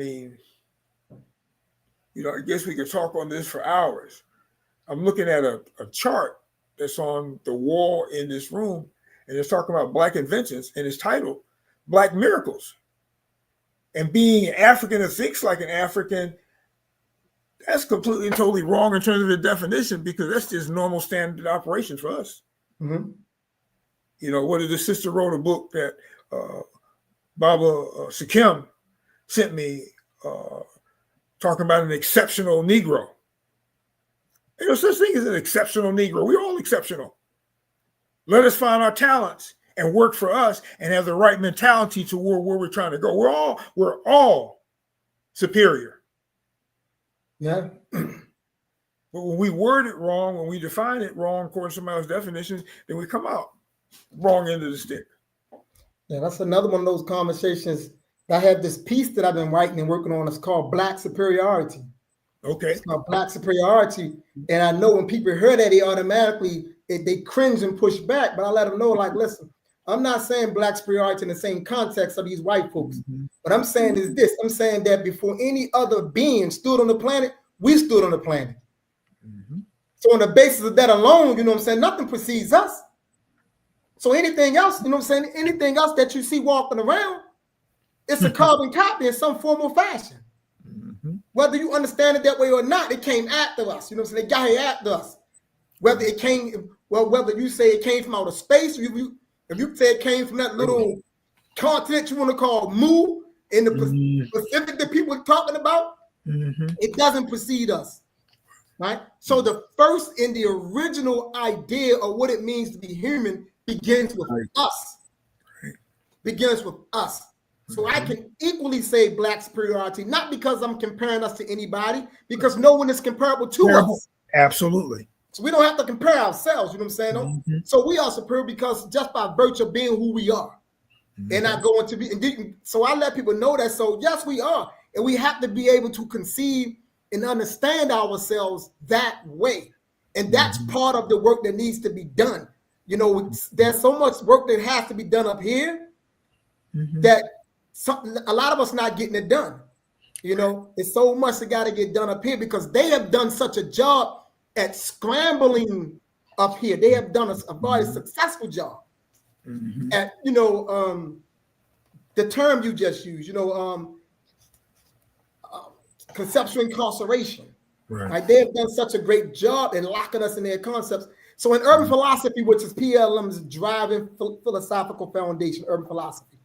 guess we could talk on this for hours. I'm looking at a chart that's on the wall in this room, and it's talking about Black inventions, and it's titled Black Miracles. And being an African that thinks like an African, that's completely and totally wrong in terms of the definition, because that's just normal standard operation for us. Mm-hmm. What did the sister wrote a book that Baba Sakim sent me talking about an exceptional Negro. There's no such thing as an exceptional Negro. We're all exceptional. Let us find our talents and work for us and have the right mentality to where we're trying to go. We're all superior. Yeah. But when we word it wrong, when we define it wrong according to somebody else's definitions, then we come out wrong end of the stick. Yeah, that's another one of those conversations. I have this piece that I've been writing and working on. It's called Black Superiority. Okay. It's called Black Superiority. And I know when people hear that, they automatically, they cringe and push back. But I let them know, like, listen, I'm not saying Black superiority in the same context of these white folks. Mm-hmm. What I'm saying is this. I'm saying that before any other being stood on the planet, we stood on the planet. Mm-hmm. So on the basis of that alone, nothing precedes us. So anything else, anything else that you see walking around, it's a carbon copy in some form or fashion. Mm-hmm. Whether you understand it that way or not, it came after us. They got here after us. Whether you say it came from outer space, if you say it came from that little continent you want to call Mu in the Pacific that people are talking about, it doesn't precede us. Right? So the first and the original idea of what it means to be human begins with us. Begins with us. So I can equally say Black superiority, not because I'm comparing us to anybody, because no one is comparable to us. Absolutely. So we don't have to compare ourselves, you know what I'm saying? Mm-hmm. So we are superior because just by virtue of being who we are. Mm-hmm. And not going to be, so I let people know that. So yes, we are. And we have to be able to conceive and understand ourselves that way. And that's part of the work that needs to be done. There's so much work that has to be done up here that a lot of us not getting it done. It's so much that got to get done up here because they have done such a job at scrambling up here. They have done a very successful job at, the term you just used, conceptual incarceration. Right? They have done such a great job in locking us in their concepts. So in urban philosophy, which is PLM's driving philosophical foundation, urban philosophy.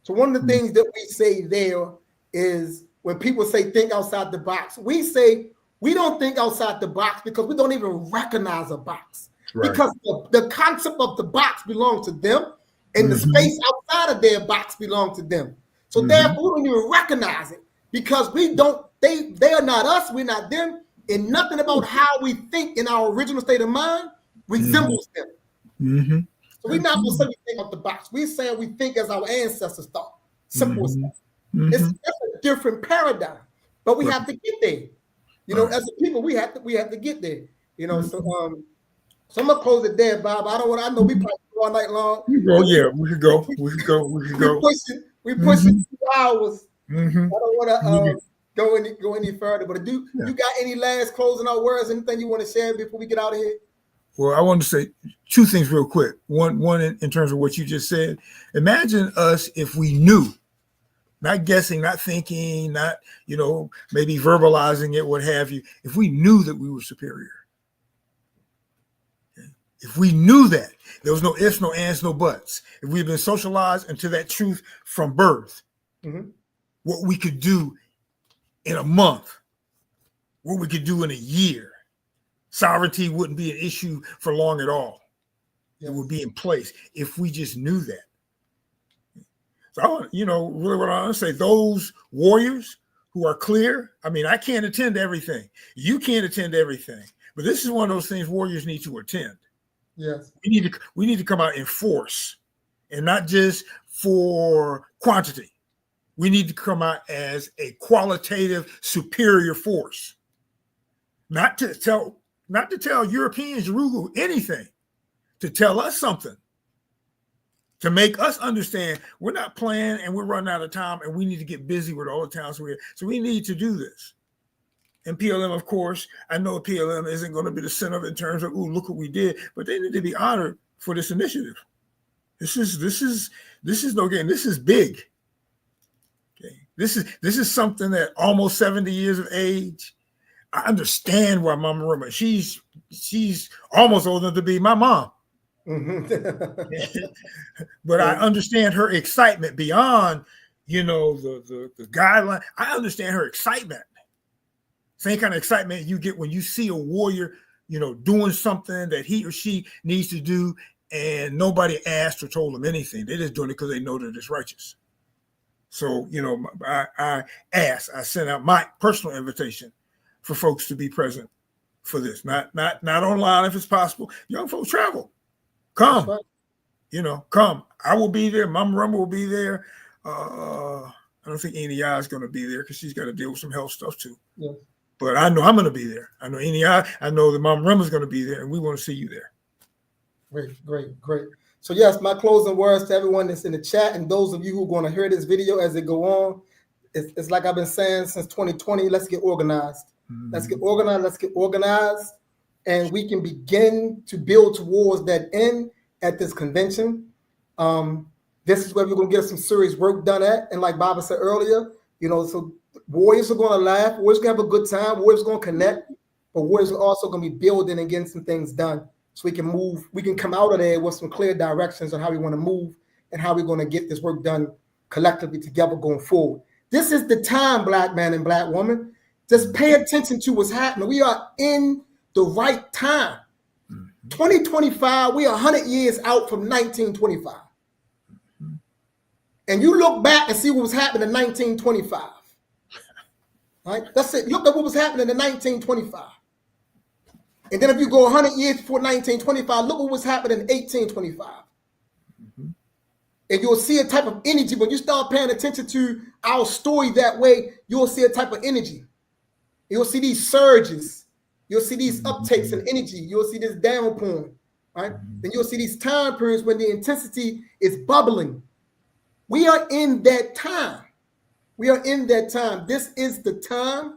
So one of the things that we say there is when people say think outside the box, we say we don't think outside the box because we don't even recognize a box. Right. Because the concept of the box belongs to them and the space outside of their box belongs to them. So therefore we don't even recognize it because we don't, they are not us, we're not them, and nothing about how we think in our original state of mind resembles them. So we're not going to say we think out the box. We're saying we think as our ancestors thought. Simple as that. It's a different paradigm, but we have to get there. As a people, we have to get there. So I'm gonna close it there, Bob. I know we probably go all night long. We could go. We pushing 2 hours. I don't want to go any further. But you got any last closing out words? Anything you want to share before we get out of here? Well, I want to say 2 things real quick. One in terms of what you just said. Imagine us if we knew, not guessing, not thinking, not maybe verbalizing it, what have you. If we knew that we were superior. If we knew that, there was no ifs, no ands, no buts. If we've been socialized into that truth from birth, what we could do in a month, what we could do in a year, sovereignty wouldn't be an issue for long at all. It would be in place if we just knew that. So, really what I want to say, those warriors who are clear. I mean, I can't attend everything. You can't attend everything. But this is one of those things warriors need to attend. Yes. We need to come out in force, and not just for quantity. We need to come out as a qualitative superior force. Not to tell Europeans, Urugu, anything, to tell us something, to make us understand we're not playing and we're running out of time and we need to get busy with all the towns we're in. So we need to do this. And PLM, of course, I know PLM isn't going to be the center of it in terms of, ooh, look what we did, but they need to be honored for this initiative. This is no game. This is big. Okay. This is something that almost 70 years of age. I understand why Mama Roma, she's almost old enough to be my mom. Mm-hmm. But I understand her excitement beyond, the guideline. I understand her excitement. Same kind of excitement you get when you see a warrior, doing something that he or she needs to do, and nobody asked or told them anything. They're just doing it because they know that it's righteous. So, I sent out my personal invitation for folks to be present for this. Not online if it's possible. Young folks travel. Come. Right. Come. I will be there. Mama Rumble will be there. I don't think Eni is going to be there because she's got to deal with some health stuff too. Yeah. But I know I'm going to be there. I know Eni, I know that Mama Rumble is going to be there, and we want to see you there. Great. So yes, my closing words to everyone that's in the chat and those of you who are going to hear this video as it go on, it's like I've been saying since 2020, let's get organized. Mm-hmm. Let's get organized, and we can begin to build towards that end at this convention. This is where we're going to get some serious work done at. And like Baba said earlier, so warriors are going to laugh, warriors going to have a good time, warriors are going to connect, but warriors are also going to be building and getting some things done. So we can come out of there with some clear directions on how we want to move and how we're going to get this work done collectively together going forward. This is the time, Black man and Black woman. Just pay attention to what's happening. We are in the right time. 2025, we are 100 years out from 1925. And you look back and see what was happening in 1925. Right? That's it. Look at what was happening in 1925. And then if you go 100 years before 1925, look what was happening in 1825. Mm-hmm. And you'll see a type of energy. When you start paying attention to our story that way, you'll see a type of energy. You'll see these surges. You'll see these uptakes in energy. You'll see this downpouring, right? Then you'll see these time periods when the intensity is bubbling. We are in that time. This is the time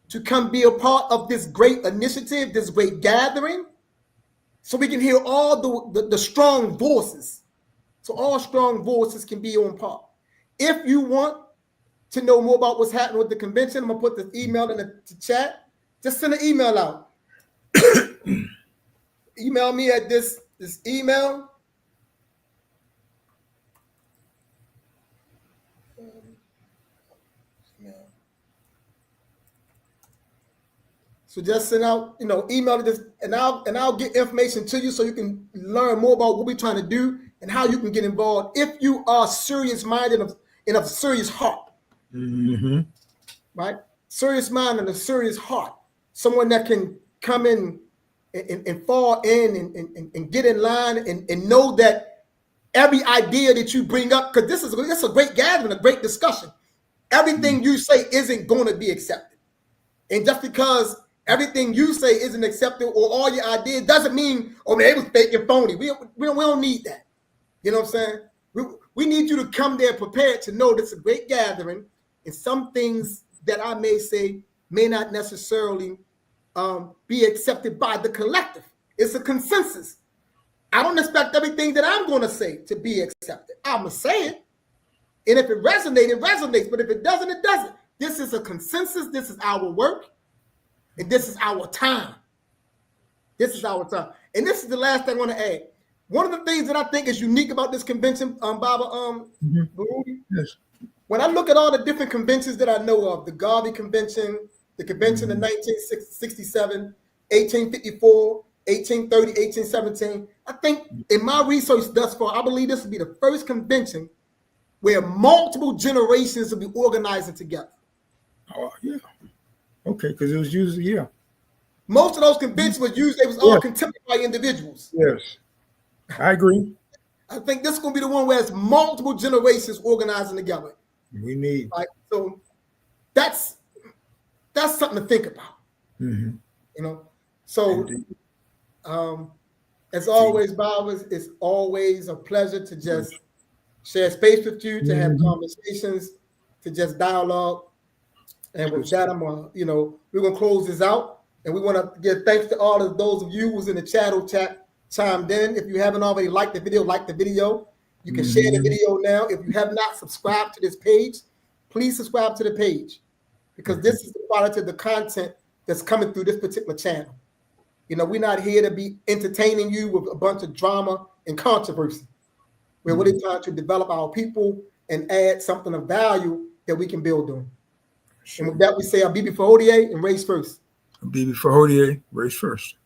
to come be a part of this great initiative, this great gathering, so we can hear all the strong voices. So all strong voices can be on par. If you want to know more about what's happening with the convention, I'm going to put this email in the chat. Just send an email out. Email me at this email. So just send out, email this, and I'll get information to you so you can learn more about what we're trying to do and how you can get involved if you are serious-minded and of a serious heart. Mm-hmm. Right? Serious mind and a serious heart. Someone that can come in and fall in and get in line and know that every idea that you bring up, because this is a great gathering, a great discussion. Everything you say isn't going to be accepted. And just because everything you say isn't accepted or all your ideas doesn't mean, man, it was fake and phony. We don't need that. You know what I'm saying? We need you to come there prepared to know this is a great gathering, and some things that I may say may not necessarily be accepted by the collective. It's a consensus. I don't expect everything that I'm going to say to be accepted. I'm going to say it. And if it resonates, it resonates. But if it doesn't, it doesn't. This is a consensus. This is our work. And this is our time. And this is the last thing I want to add. One of the things that I think is unique about this convention, Baba, yes. When I look at all the different conventions that I know of, the Garvey Convention, the convention in 1967, 1854, 1830, 1817, I think in my research thus far, I believe this will be the first convention where multiple generations will be organizing together. Oh, yeah. Okay, because it was usually, yeah. Most of those conventions were used, they was all contempted by individuals. Yes. I agree. I think this is going to be the one where it's multiple generations organizing together. We need. Right? So that's something to think about. Mm-hmm. You know. So Indeed. as always, Bob, it's always a pleasure to just share space with you, to have conversations, to just dialogue. And with that, we're gonna close this out. And we want to give thanks to all of those of you who's in the chat chimed in. If you haven't already liked the video, like the video. You can share the video now. If you have not subscribed to this page, please subscribe to the page, because this is the quality of the content that's coming through this particular channel. We're not here to be entertaining you with a bunch of drama and controversy. We're really trying to develop our people and add something of value that we can build on. Sure. And with that, we say, I'll be before Hodier and race first. I'll be before Hodier, race first.